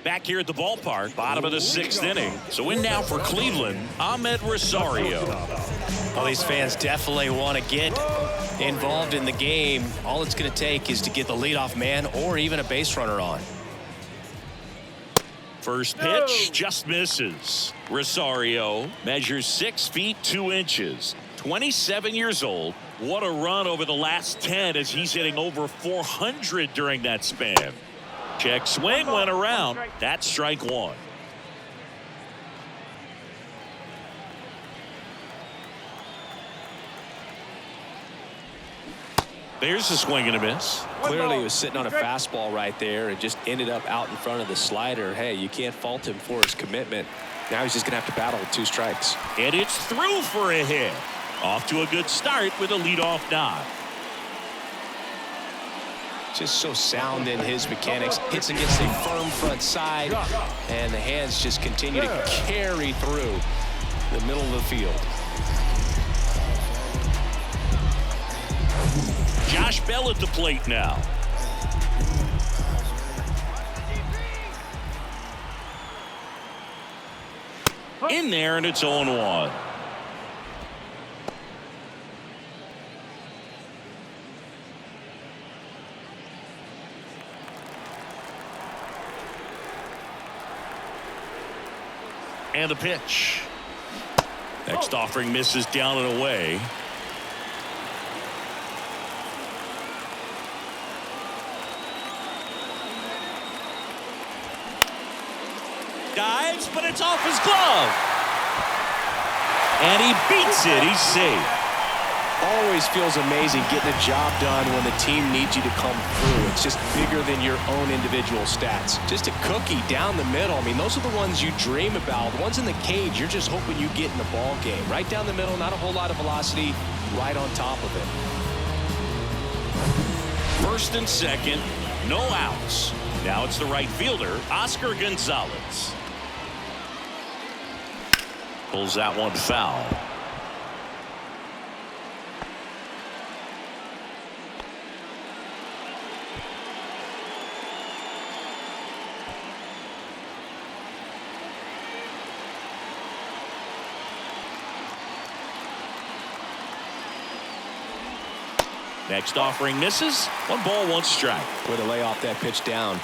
Back here at the ballpark, bottom of the 6th inning. So in now for Cleveland, Ahmed Rosario. Well, these fans definitely want to get involved in the game. All it's going to take is to get the leadoff man or even a base runner on. First pitch just misses. Rosario measures 6 feet 2 inches. 27 years old. What a run over the last 10 as he's hitting over 400 during that span. Check swing went around. That's strike 1. There's a swing and a miss. Clearly he was sitting on a fastball right there and just ended up out in front of the slider. Hey, you can't fault him for his commitment. Now he's just going to have to battle with 2 strikes. And it's through for a hit. Off to a good start with a leadoff nod. Just so sound in his mechanics. Hits against a firm front side, and the hands just continue to carry through the middle of the field. Josh Bell at the plate now. In there, and it's 0-1. And the pitch. Next offering misses down and away. Dives, but it's off his glove. And he beats it. He's safe. Always feels amazing getting a job done when the team needs you to come through. It's just bigger than your own individual stats. Just a cookie down the middle. I mean, those are the ones you dream about. The ones in the cage, you're just hoping you get in the ball game. Right down the middle, not a whole lot of velocity, right on top of it. First and second, no outs. Now it's the right fielder, Oscar Gonzalez. Pulls that one foul. Next offering misses. 1 ball, 1 strike. Way to lay off that pitch down.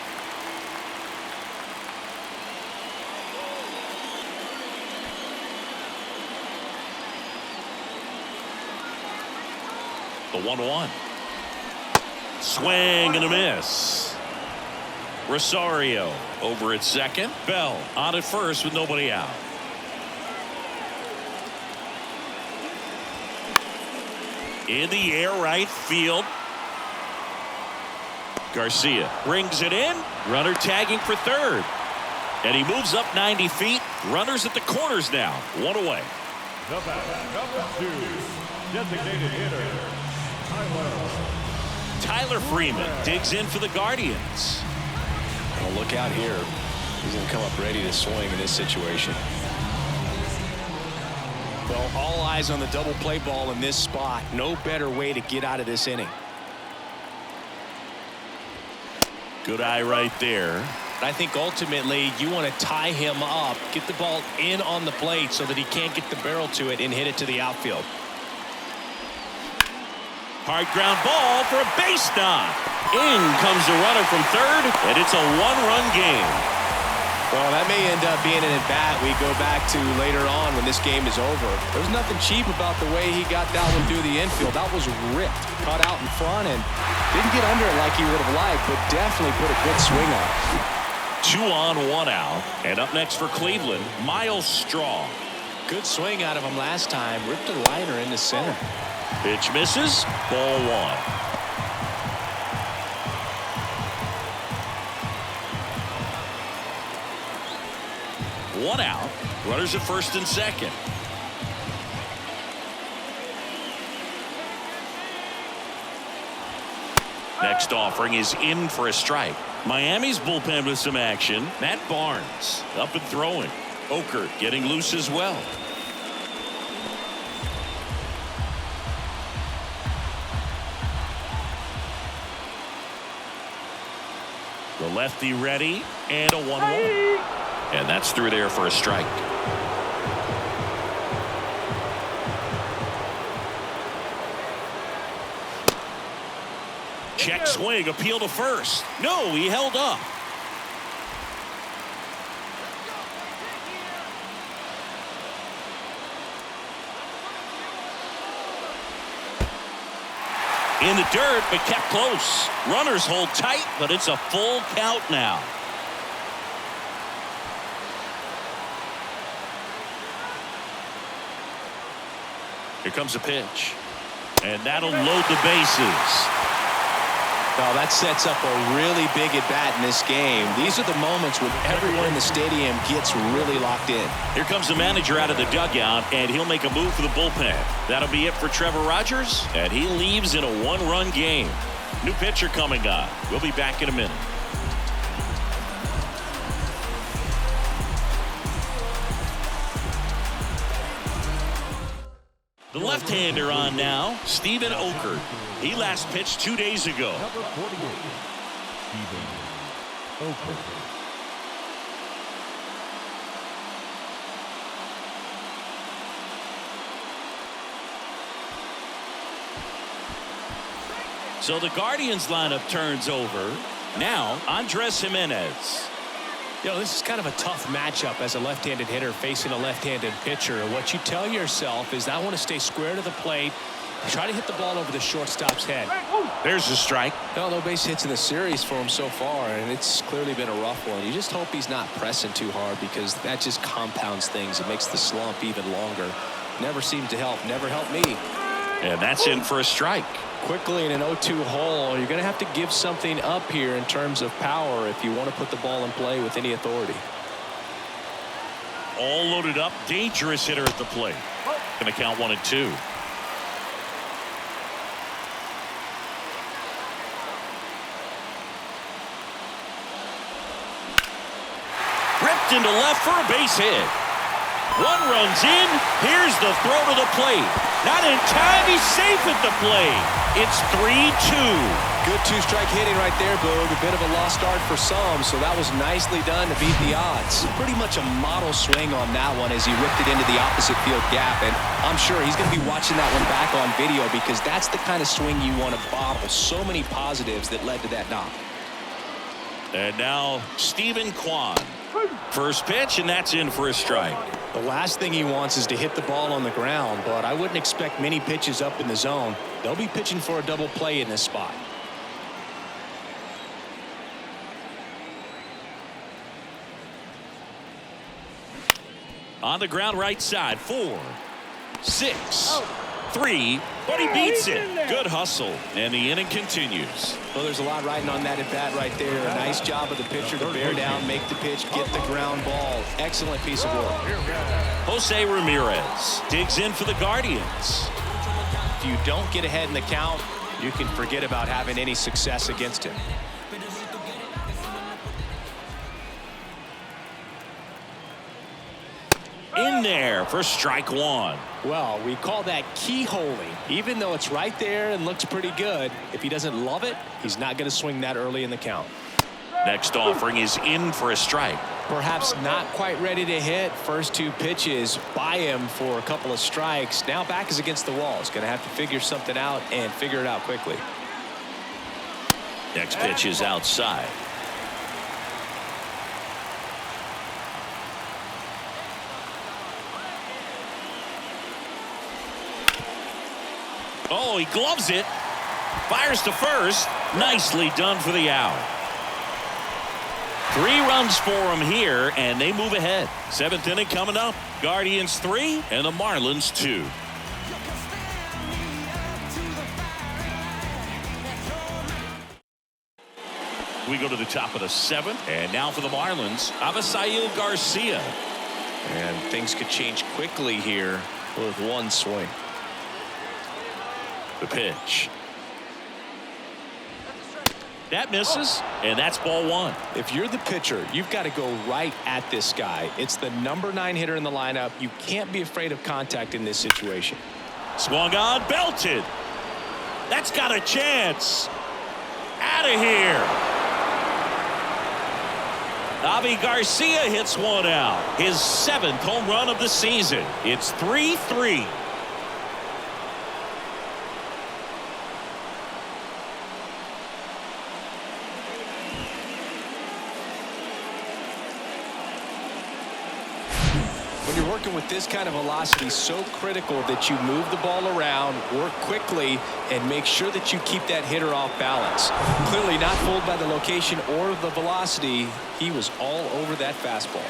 The 1-1. Swing and a miss. Rosario over at second. Bell on at first with nobody out. In the air, right field. Garcia brings it in. Runner tagging for third. And he moves up 90 feet. Runners at the corners now. 1 away. The batter, number 2, designated hitter, Tyler Freeman digs in for the Guardians. Oh, look out here. He's going to come up ready to swing in this situation. Well, all eyes on the double play ball in this spot. No better way to get out of this inning. Good eye right there. I think ultimately you want to tie him up, get the ball in on the plate so that he can't get the barrel to it and hit it to the outfield. Hard ground ball for a base knock. In comes the runner from third, and it's a 1-run game. Well, that may end up being an at-bat we go back to later on when this game is over. There's nothing cheap about the way he got that one through the infield. That was ripped, caught out in front, and didn't get under it like he would have liked, but definitely put a good swing on it. 2 on, 1 out. And up next for Cleveland, Miles Straw. Good swing out of him last time. Ripped a liner into center. Pitch misses. Ball 1. One out. Runners at first and second. Next offering is in for a strike. Miami's bullpen with some action. Matt Barnes up and throwing. Okert getting loose as well. The lefty ready, and a 1-1. And that's through there for a strike. Check swing, appeal to first. No, he held up. In the dirt, but kept close. Runners hold tight, but it's a full count now. Here comes a pitch. And that'll load the bases. Well, that sets up a really big at-bat in this game. These are the moments when everyone in the stadium gets really locked in. Here comes the manager out of the dugout, and he'll make a move for the bullpen. That'll be it for Trevor Rogers, and he leaves in a 1-run game. New pitcher coming on. We'll be back in a minute. The left-hander on now, Stephen Okert. He last pitched 2 days ago. number 48, Stephen Okert. So the Guardians lineup turns over. Now, Andres Jimenez. You know, this is kind of a tough matchup as a left-handed hitter facing a left-handed pitcher. What you tell yourself is, I want to stay square to the plate, try to hit the ball over the shortstop's head. There's a strike. No base hits in the series for him so far, and it's clearly been a rough one. You just hope he's not pressing too hard, because that just compounds things. It makes the slump even longer. Never seemed to help. Never helped me. And that's in for a strike. Quickly in an 0-2 hole, you're going to have to give something up here in terms of power if you want to put the ball in play with any authority. All loaded up. Dangerous hitter at the plate. Going to count 1 and 2. Ripped into left for a base hit. 1 runs in. Here's the throw to the plate. Not in time. He's safe at the plate. It's 3-2. Good two-strike hitting right there, Boog. A bit of a lost start for some, so that was nicely done to beat the odds. Pretty much a model swing on that one as he ripped it into the opposite field gap, and I'm sure he's going to be watching that one back on video because that's the kind of swing you want to bottle. So many positives that led to that knock. And now Stephen Kwan. First pitch, and that's in for a strike. The last thing he wants is to hit the ball on the ground, but I wouldn't expect many pitches up in the zone. They'll be pitching for a double play in this spot. On the ground right side, 4, 6, 3, but he beats it. Good hustle, and the inning continues. Well, there's a lot riding on that at bat right there. A nice job of the pitcher to bear down, make the pitch, get the ground ball. Excellent piece of work. Jose Ramirez digs in for the Guardians. If you don't get ahead in the count, you can forget about having any success against him. In there for strike 1. Well, we call that keyholing. Even though it's right there and looks pretty good, if he doesn't love it, he's not going to swing that early in the count. Next offering is in for a strike. Perhaps not quite ready to hit. First 2 pitches by him for a couple of strikes. Now back is against the wall. He's going to have to figure something out and figure it out quickly. Next pitch is outside. Oh, he gloves it. Fires to first. Nicely done for the out. 3 runs for him here, and they move ahead. 7th inning coming up. Guardians 3 and the Marlins 2. We go to the top of the 7th, and now for the Marlins, Avisail Garcia. And things could change quickly here with one swing. The pitch. That misses, and that's ball 1. If you're the pitcher, you've got to go right at this guy. It's the number 9 hitter in the lineup. You can't be afraid of contact in this situation. Swung on, belted. That's got a chance. Out of here. Avi Garcia hits one out. His 7th home run of the season. It's 3-3. When you're working with this kind of velocity, so critical that you move the ball around, work quickly, and make sure that you keep that hitter off balance. Clearly not fooled by the location or the velocity. He was all over that fastball.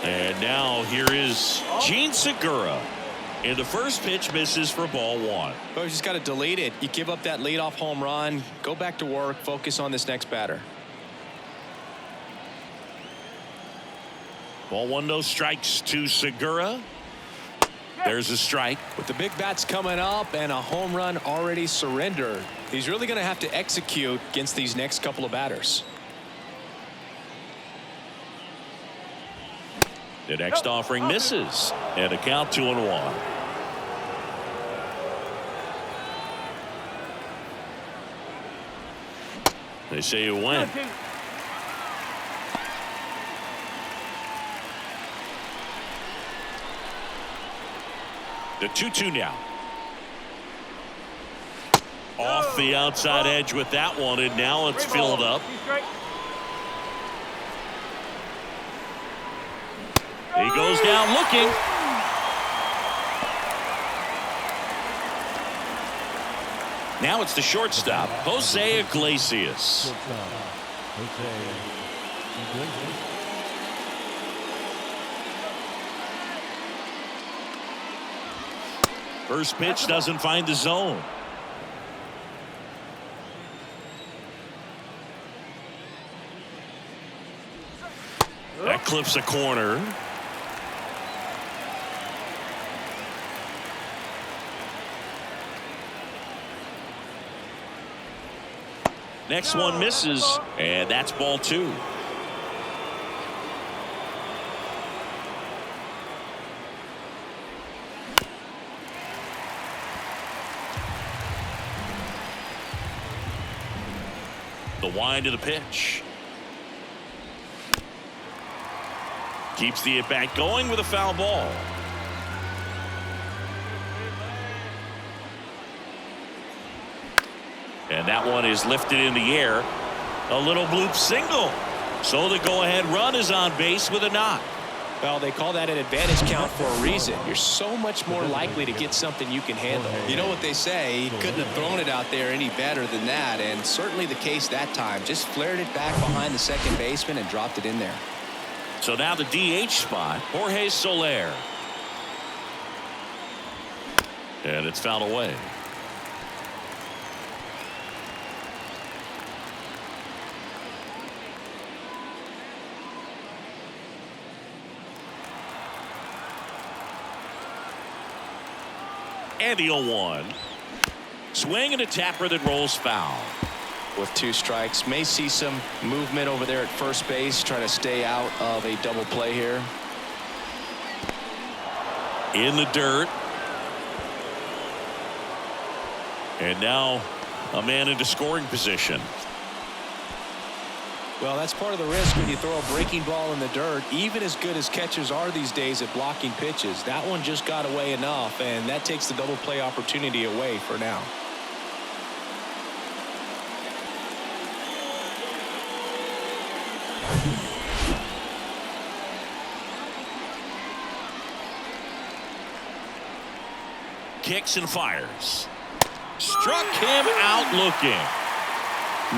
And now here is Gene Segura. And the first pitch misses for ball 1. Well, you just got to delete it. You give up that leadoff home run, go back to work, focus on this next batter. Ball 1, no strikes to Segura. There's a strike. With the big bats coming up and a home run already surrendered, he's really going to have to execute against these next couple of batters. The next offering misses, and a count 2-1. They say you win. The 2-2 now. Off the outside edge with that one, and now it's filled up. He goes down looking. Now it's the shortstop, Jose Iglesias. First pitch doesn't find the zone. That clips a corner. Next one misses, and that's ball 2. The wind of the pitch. Keeps the at-bat going with a foul ball. And that one is lifted in the air. A little bloop single. So the go-ahead run is on base with a knock. Well, they call that an advantage count for a reason. You're so much more likely to get something you can handle. You know what they say, he couldn't have thrown it out there any better than that, and certainly the case that time. Just flared it back behind the second baseman and dropped it in there. So now the DH spot, Jorge Soler. And it's fouled away. And the 0-1. Swing and a tapper that rolls foul. With 2 strikes, may see some movement over there at first base, trying to stay out of a double play here. In the dirt. And now a man into scoring position. Well, that's part of the risk when you throw a breaking ball in the dirt. Even as good as catchers are these days at blocking pitches, that one just got away enough, and that takes the double play opportunity away for now. Kicks and fires. Struck him out looking.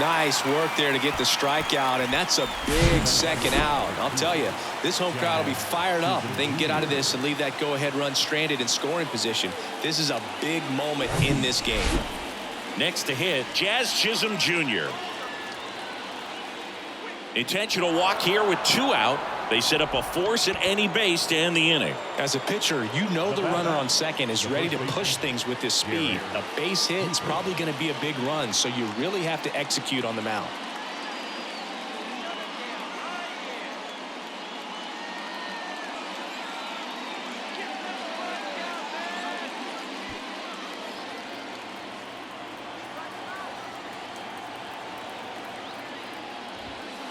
Nice work there to get the strikeout, and that's a big second out. I'll tell you, this home crowd will be fired up if they can get out of this and leave that go-ahead run stranded in scoring position. This is a big moment in this game. Next to hit, Jazz Chisholm Jr. Intentional walk here with 2 out. They set up a force at any base to end the inning. As a pitcher, you know the runner on second is ready to push things with this speed. A base hit is probably going to be a big run, so you really have to execute on the mound.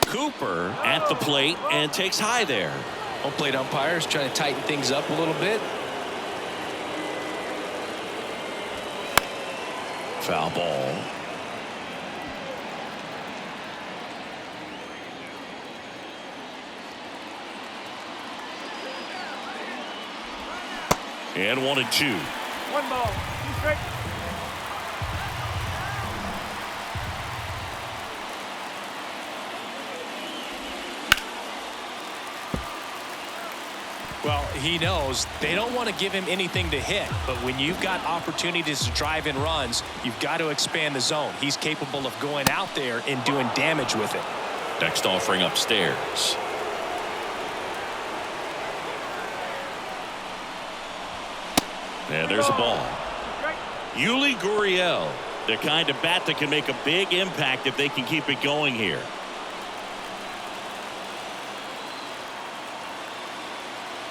Cooper at the plate and takes high there. Home plate umpires trying to tighten things up a little bit. Foul ball. And 1-2. 1 ball, 2 strikes. Well, he knows they don't want to give him anything to hit, but when you've got opportunities to drive in runs, you've got to expand the zone. He's capable of going out there and doing damage with it. Next offering upstairs. And there's a ball. Yuli Gurriel, the kind of bat that can make a big impact if they can keep it going here.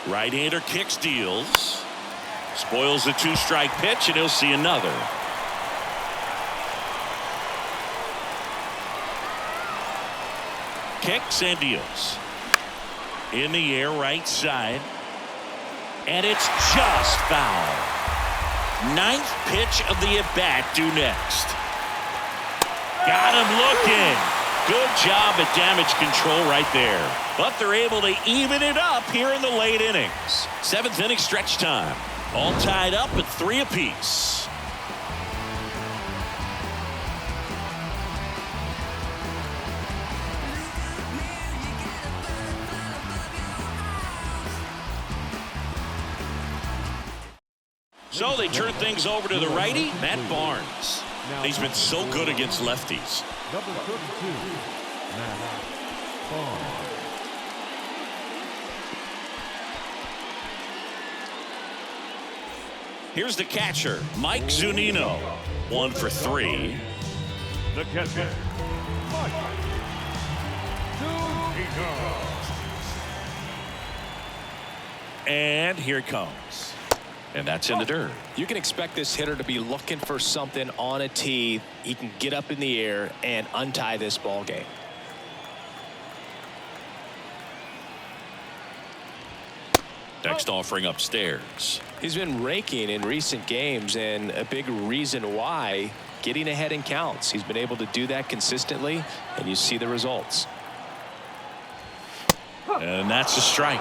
Right-hander kicks, deals. Spoils the 2-strike pitch, and he'll see another. Kicks and deals. In the air, right side. And it's just foul. 9th pitch of the at-bat due next. Got him looking. Good job at damage control right there. But they're able to even it up here in the late innings. 7th inning stretch time. All tied up at 3 apiece. So they turn things over to the righty, Matt Barnes. He's been so good against lefties. Number 32, Matt Barnes. Here's the catcher, Mike Zunino. 1 for 3. The catcher, Mike Zunino. And here it comes. And that's in the dirt. You can expect this hitter to be looking for something on a tee. He can get up in the air and untie this ball game. Next offering upstairs. He's been raking in recent games, and a big reason why, getting ahead in counts. He's been able to do that consistently, and you see the results. And that's a strike.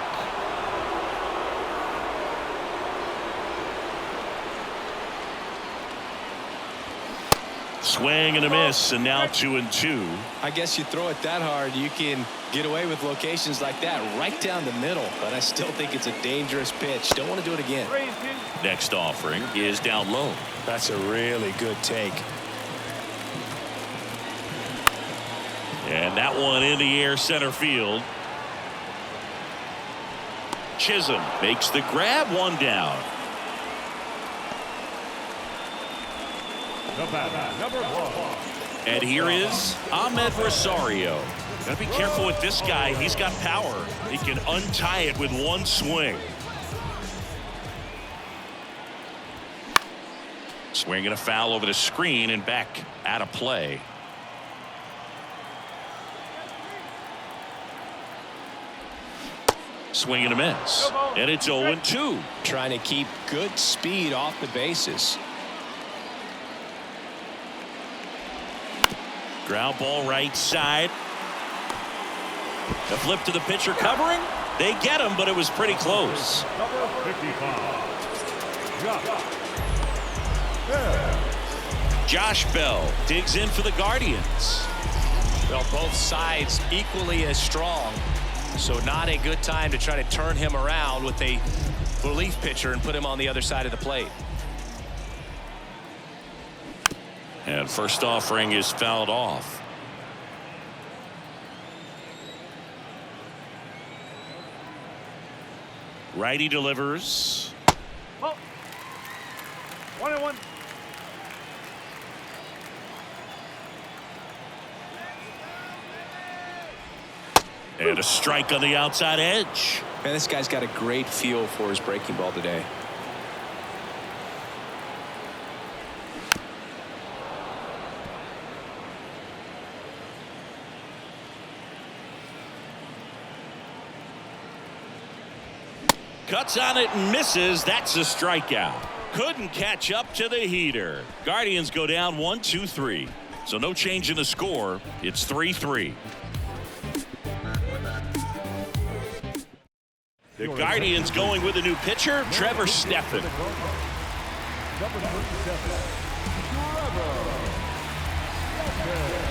Swing and a miss, and now 2-2. I guess you throw it that hard, you can get away with locations like that right down the middle, but I still think it's a dangerous pitch. Don't want to do it again. Next offering is down low. That's a really good take. And that one in the air center field. Chisholm makes the grab, one down. Number 1. And here is Ahmed Rosario. Gotta be careful with this guy. He's got power. He can untie it with one swing. Swing and a foul over the screen and back out of play. Swing and a miss. And it's 0-2. Trying to keep good speed off the bases. Ground ball right side. The flip to the pitcher covering. They get him, but it was pretty close. Number 55. Josh Bell digs in for the Guardians. Well, both sides equally as strong. So not a good time to try to turn him around with a relief pitcher and put him on the other side of the plate. And first offering is fouled off. Righty delivers. Oh. 1-1. And a strike on the outside edge. Man, this guy's got a great feel for his breaking ball today. Cuts on it and misses. That's a strikeout. Couldn't catch up to the heater. Guardians go down 1-2-3. So no change in the score. It's 3-3. The Guardians going with a new pitcher, Trevor Stephan. Number 37. Trevor.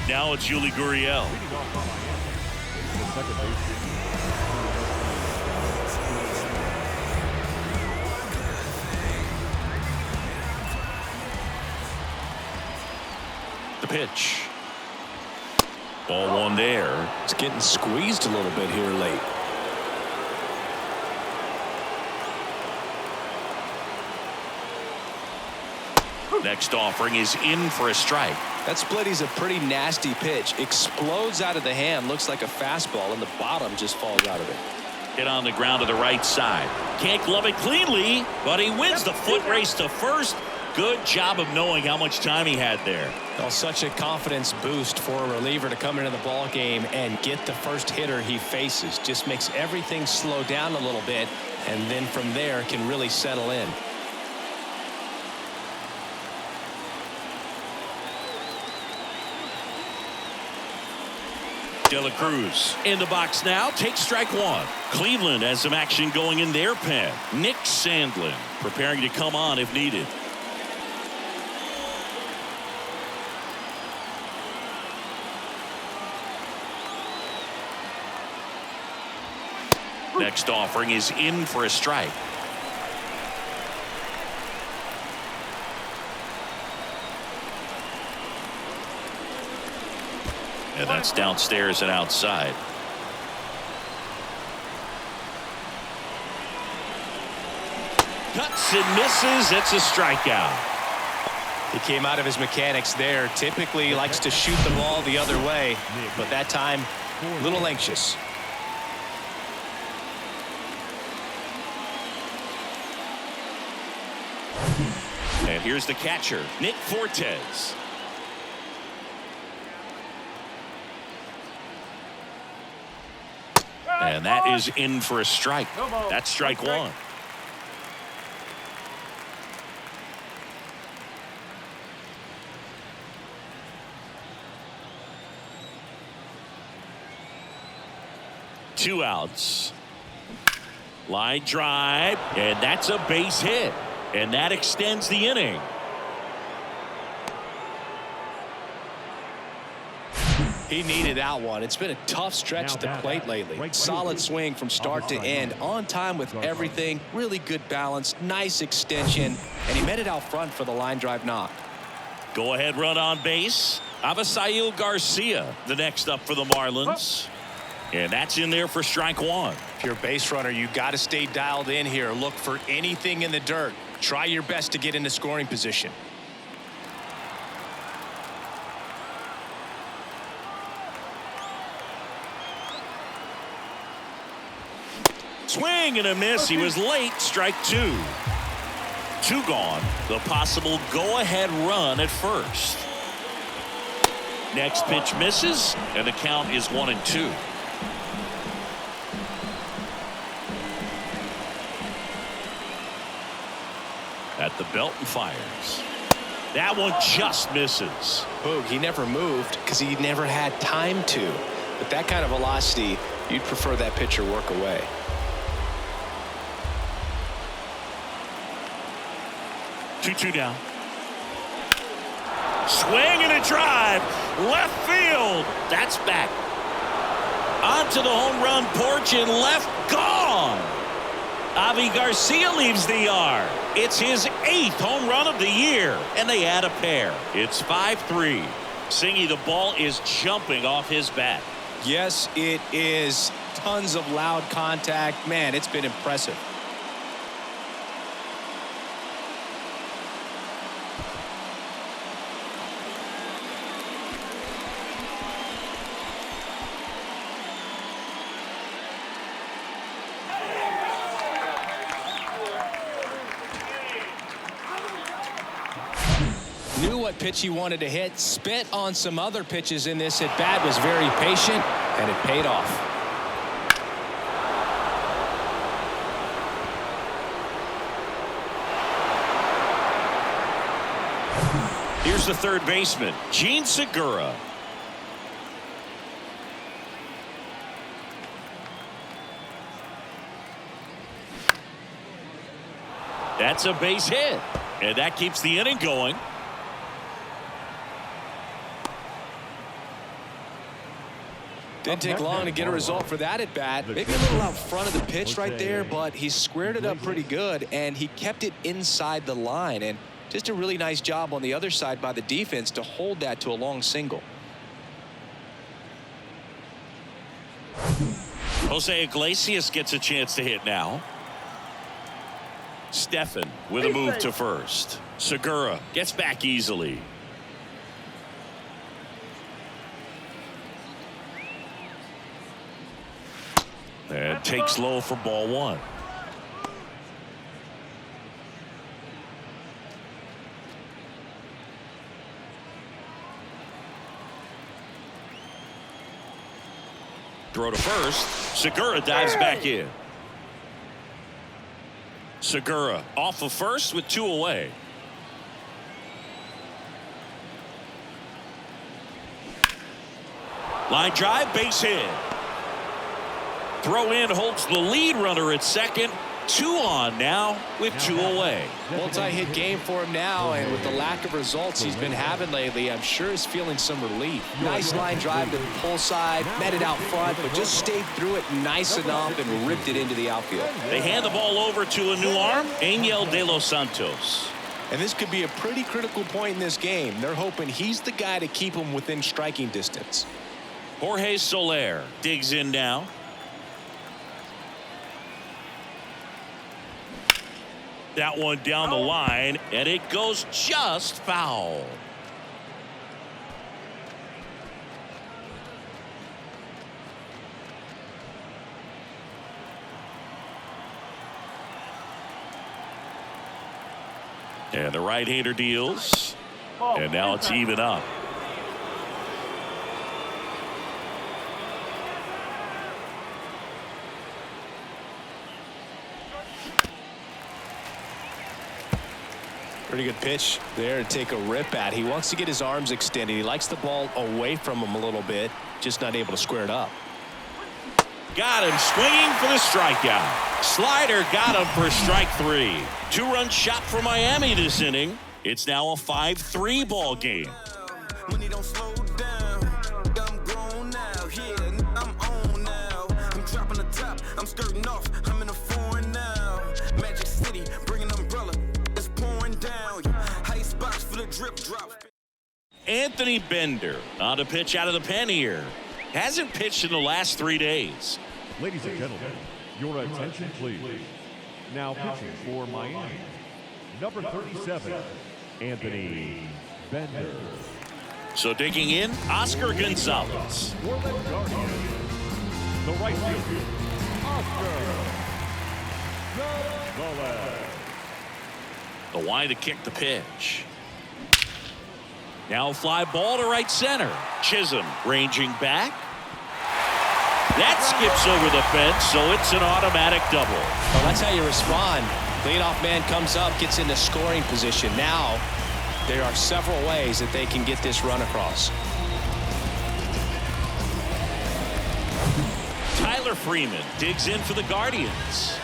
Now it's Yuli Gurriel. Leading off for Miami, the second baseman. The pitch. Ball one there. It's getting squeezed a little bit here late. Next offering is in for a strike. That splitty's a pretty nasty pitch. Explodes out of the hand. Looks like a fastball, and the bottom just falls out of it. Hit on the ground to the right side. Can't glove it cleanly, but he wins the foot race to first. Good job of knowing how much time he had there. Well, such a confidence boost for a reliever to come into the ball game and get the first hitter he faces. Just makes everything slow down a little bit, and then from there can really settle in. De La Cruz in the box now. Takes strike one. Cleveland has some action going in their pen. Nick Sandlin preparing to come on if needed. Next offering is in for a strike. And that's downstairs and outside. Cuts and misses. It's a strikeout. He came out of his mechanics there. Typically likes to shoot the ball the other way, but that time A little anxious. And here's the catcher, Nick Fortes. And that is in for a strike. That's strike one. Two outs. Line drive, and that's a base hit. And that extends the inning. He needed that one. It's been a tough stretch at the plate lately. Solid swing from start to end. On time with everything. Really good balance. Nice extension. And he met it out front for the line drive knock. Go ahead run on base. Avisail Garcia, the next up for the Marlins. And that's in there for strike one. If you're a base runner, you got to stay dialed in here. Look for anything in the dirt. Try your best to get into scoring position. Swing and a miss. He was late. Strike two. Two gone. The possible go-ahead run at first. Next pitch misses, and the count is 1-2. At the belt and fires. That one just misses. Boog, he never moved because he never had time to. With that kind of velocity, you'd prefer that pitcher work away. Two down. Swing and a drive. Left field. That's back. Onto the home run porch and left. Gone. Avi Garcia leaves the yard. It's his 8th home run of the year, and they add a pair. It's 5-3. Singy, the ball is jumping off his bat. Yes, it is. Tons of loud contact. Man, it's been impressive. Knew what pitch he wanted to hit. Spit on some other pitches in this at bat. Was very patient, and it paid off. Here's the third baseman, Gene Segura. That's a base hit, and that keeps the inning going. Didn't take long to get a result for that at bat. Maybe a little out front of the pitch right there, but he squared it up pretty good, and he kept it inside the line. And just a really nice job on the other side by the defense to hold that to a long single. Jose Iglesias gets a chance to hit now. Stephan with a move to first. Segura gets back easily. And takes low for ball one. Throw to first. Segura dives back in. Segura off of first with 2 away. Line drive, base hit. Throw in holds the lead runner at second. 2 on now with 2 away. Multi-hit game for him now, and with the lack of results he's been having lately, I'm sure he's feeling some relief. Nice line drive to the pull side, met it out front, but just stayed through it nice enough and ripped it into the outfield. They hand the ball over to a new arm, Angel De Los Santos. And this could be a pretty critical point in this game. They're hoping he's the guy to keep him within striking distance. Jorge Soler digs in now. That one down the line, and it goes just foul. And the right-hander deals. And now it's even up. Pretty good pitch there to take a rip at. He wants to get his arms extended. He likes the ball away from him a little bit, just not able to square it up. Got him swinging for the strikeout. Slider got him for strike 3. 2-run shot for Miami this inning. It's now a 5-3 ball game. Money don't slow down. I'm grown now. Yeah, I'm on now. I'm dropping the top. I'm skirting off. I'm in a foreign now. Magic City, bring an umbrella. It's pouring down. Ice box for the drip drop. Anthony Bender on to pitch out of the pen here. Hasn't pitched in the last 3 days. Ladies and gentlemen, your attention please. Now pitching for Miami, number 37, Anthony Bender. So digging in, Oscar Gonzalez. For the Guardians, the right fielder, Oscar Gonzalez. The wide to kick the pitch. Now a fly ball to right center. Chisholm ranging back. That skips over the fence, so it's an automatic double. Well, that's how you respond. Leadoff man comes up, gets into scoring position. Now there are several ways that they can get this run across. Tyler Freeman digs in for the Guardians.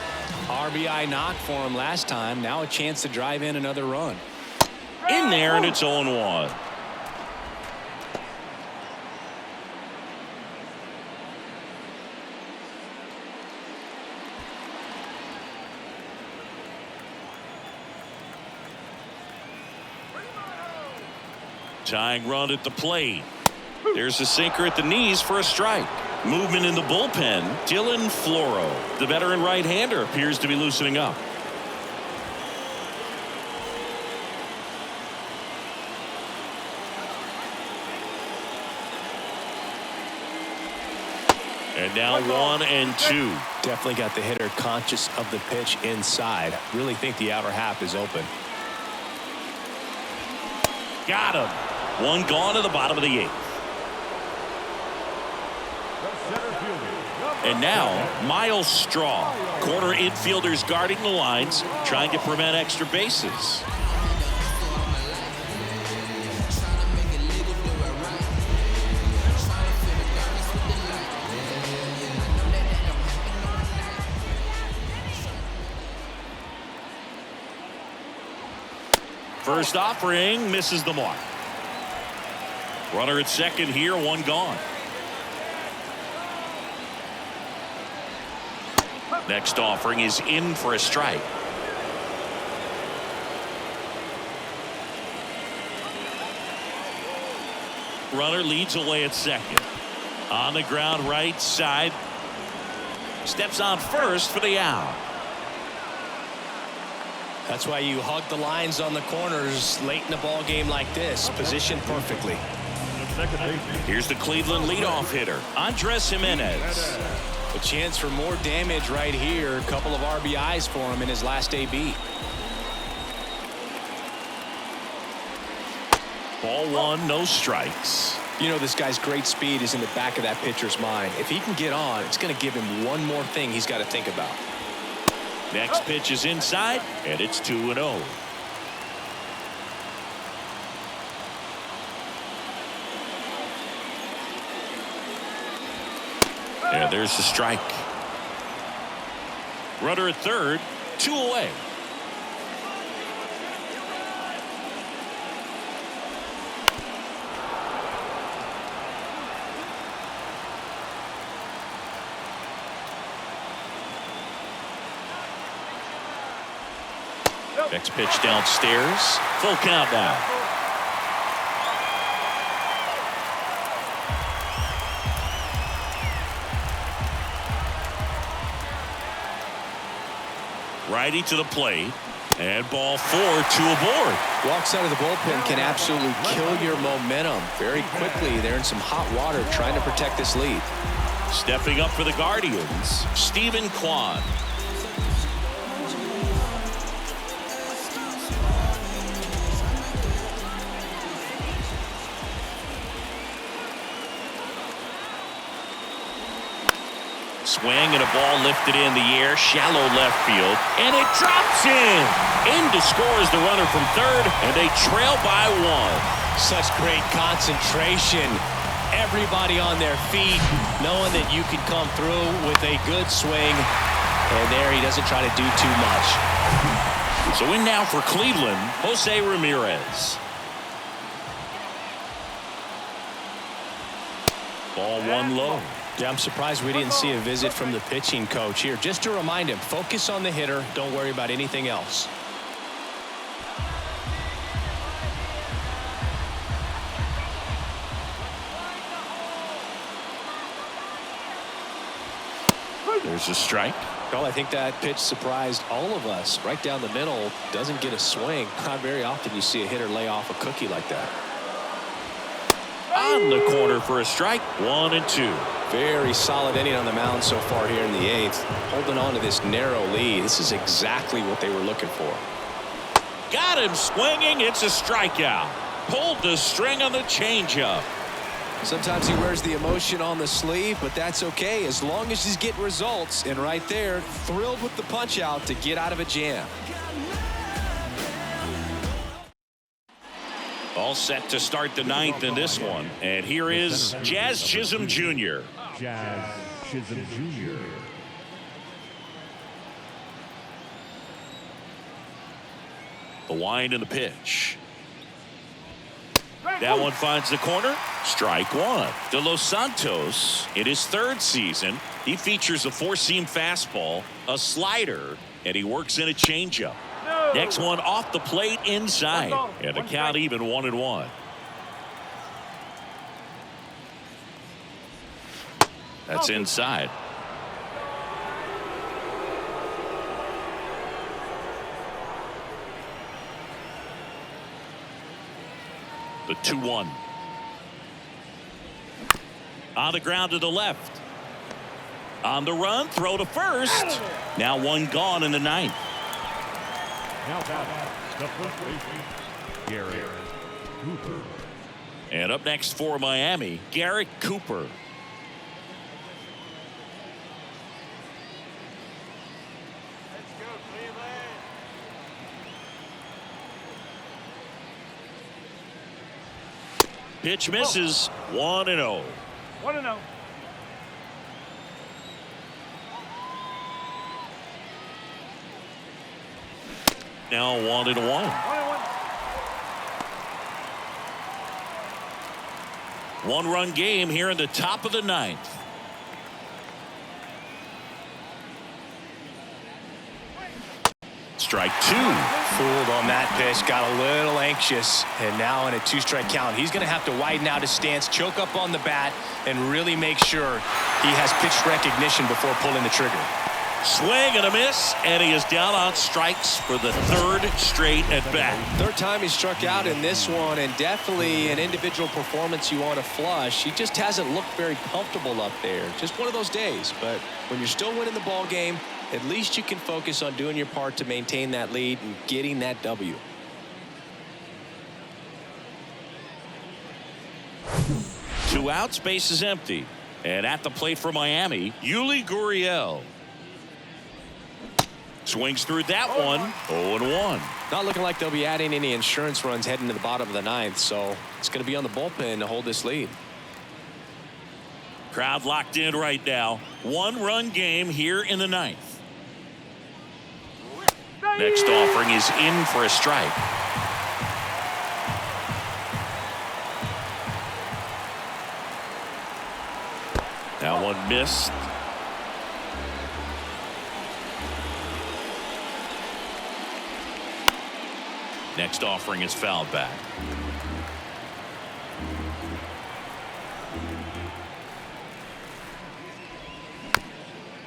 RBI knock for him last time. Now a chance to drive in another run. In there, and it's 0-1. Tying run at the plate. There's a sinker at the knees for a strike. Movement in the bullpen. Dylan Floro, the veteran right-hander, appears to be loosening up. And now 1-2. Definitely got the hitter conscious of the pitch inside. Really think the outer half is open. Got him. One gone to the bottom of the 8th. And now Miles Straw, corner infielders guarding the lines, trying to prevent extra bases. First offering misses the mark. Runner at second here, one gone. Next offering is in for a strike. Runner leads away at second. On the ground right side. Steps on first for the out. That's why you hug the lines on the corners late in a ball game like this. Positioned perfectly. Here's the Cleveland leadoff hitter, Andres Jimenez. A chance for more damage right here. A couple of RBIs for him in his last AB. Ball one, no strikes. You know, this guy's great speed is in the back of that pitcher's mind. If he can get on, it's going to give him one more thing he's got to think about. Next pitch is inside, and it's 2-0. And there's the strike. Runner at third, 2 away. Next pitch downstairs. Full count now. Righty to the plate. And ball 4, 2 aboard. Walks out of the bullpen can absolutely kill your momentum very quickly. They're in some hot water trying to protect this lead. Stepping up for the Guardians, Stephen Kwan. Swing and a ball lifted in the air, shallow left field, and it drops in. In to score is the runner from third, and they trail by 1. Such great concentration. Everybody on their feet, knowing that you could come through with a good swing. And there he doesn't try to do too much. So in now for Cleveland, Jose Ramirez. Ball one low. Yeah, I'm surprised we didn't see a visit from the pitching coach here. Just to remind him, focus on the hitter. Don't worry about anything else. There's a strike. Well, I think that pitch surprised all of us. Right down the middle, doesn't get a swing. Not very often you see a hitter lay off a cookie like that. On the corner for a strike. 1-2. Very solid inning on the mound so far here in the 8th. Holding on to this narrow lead. This is exactly what they were looking for. Got him swinging. It's a strikeout. Pulled the string on the changeup. Sometimes he wears the emotion on the sleeve, but that's okay as long as he's getting results. And right there, thrilled with the punch out to get out of a jam. All set to start the 9th in this one. And here is Jazz Chisholm Jr. Jazz Chisholm Jr. The wind and the pitch. That one finds the corner. Strike 1. De Los Santos, in his 3rd season, he features a 4-seam fastball, a slider, and he works in a changeup. Next one off the plate inside. And the count even 1-1. That's inside. The 2-1. On the ground to the left. On the run, throw to first. Now one gone in the 9th. Now back, the first baseman, Garrett Cooper. And up next for Miami, Garrett Cooper. Pitch misses. 1-0. 1-0. Now 1-1. 1-1. 1-run game here in the top of the 9th. Strike 2. Fooled on that pitch, got a little anxious, and now in a 2-strike count, he's going to have to widen out his stance, choke up on the bat, and really make sure he has pitch recognition before pulling the trigger. Swing and a miss, and he is down on strikes for the 3rd straight at bat. 3rd time he struck out in this one, and definitely an individual performance you want to flush. He just hasn't looked very comfortable up there. Just one of those days. But when you're still winning the ball game, at least you can focus on doing your part to maintain that lead and getting that W. Two outs, base is empty. And at the plate for Miami, Yuli Gurriel. Swings through that one. 0-1. Not looking like they'll be adding any insurance runs heading to the bottom of the 9th, so it's going to be on the bullpen to hold this lead. Crowd locked in right now. 1-run game here in the 9th. Next offering is in for a strike. That one missed. Next offering is fouled back.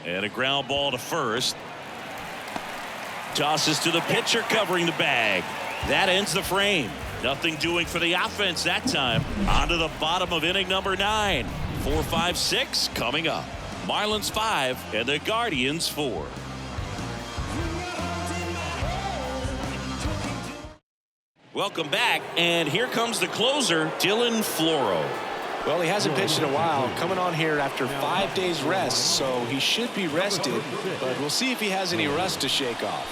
And a ground ball to first. Tosses to the pitcher covering the bag. That ends the frame. Nothing doing for the offense that time. On to the bottom of inning number 9. 4, 5, 6 coming up. Marlins 5 and the Guardians 4. Welcome back, and here comes the closer, Dylan Floro. Well, he hasn't pitched in a while, coming on here after 5 days rest, so he should be rested, but we'll see if he has any rust to shake off.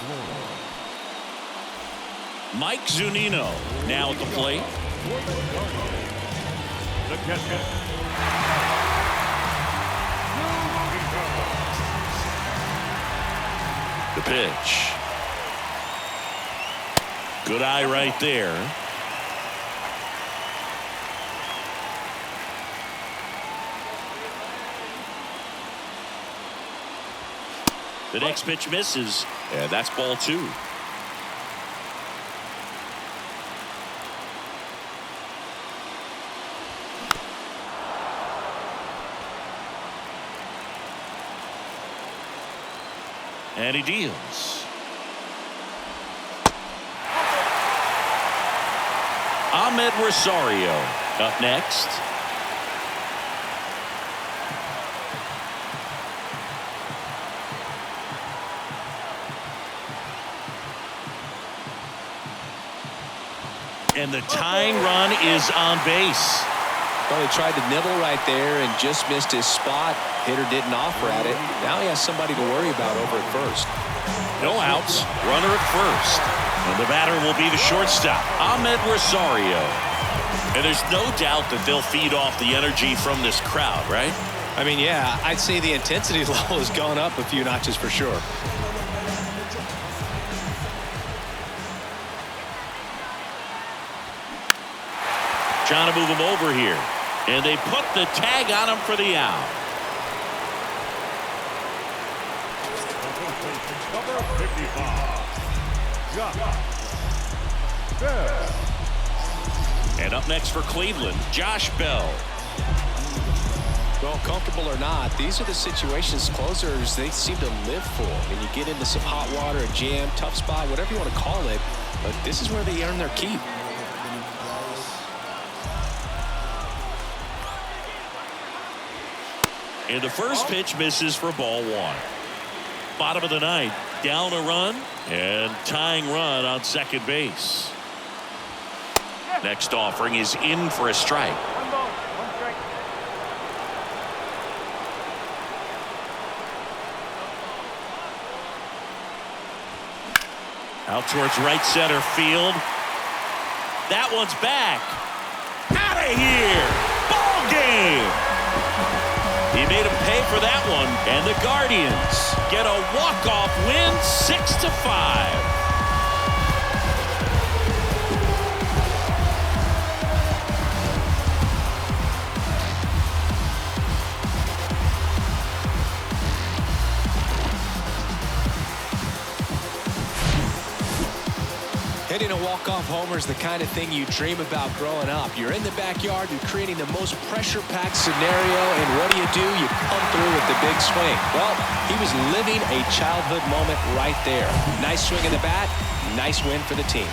Mike Zunino now at the plate. The catcher. The pitch. Good eye right there. The next pitch misses, and that's ball 2. And he deals. Ahmed Rosario up next. And the tying run is on base. Well, he tried to nibble right there and just missed his spot. Hitter didn't offer at it. Now he has somebody to worry about over at first. No outs. Runner at first. And the batter will be the shortstop, Ahmed Rosario. And there's no doubt that they'll feed off the energy from this crowd, right? I mean, yeah, I'd say the intensity level has gone up a few notches for sure. Trying to move him over here. And they put the tag on him for the out. Number 55. Josh Bell. And up next for Cleveland, Josh Bell. Well, comfortable or not, these are the situations closers they seem to live for. When you get into some hot water, a jam, tough spot, whatever you want to call it, but this is where they earn their keep. And the first pitch misses for ball 1. Bottom of the ninth, down a run and tying run on second base. Next offering is in for a strike. 1 ball, 1 strike. Out towards right center field. That one's back. Out of here. Ball game. He made him pay for that one, and the Guardians get a walk-off win, 6-5. Hitting a walk-off homer is the kind of thing you dream about growing up. You're in the backyard, you're creating the most pressure-packed scenario, and what do? You come through with the big swing. Well, he was living a childhood moment right there. Nice swing of the bat, nice win for the team.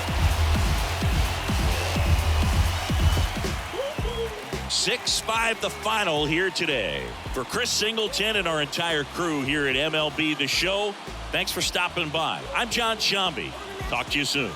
6-5 the final here today. For Chris Singleton and our entire crew here at MLB The Show, thanks for stopping by. I'm John Shambi. Talk to you soon.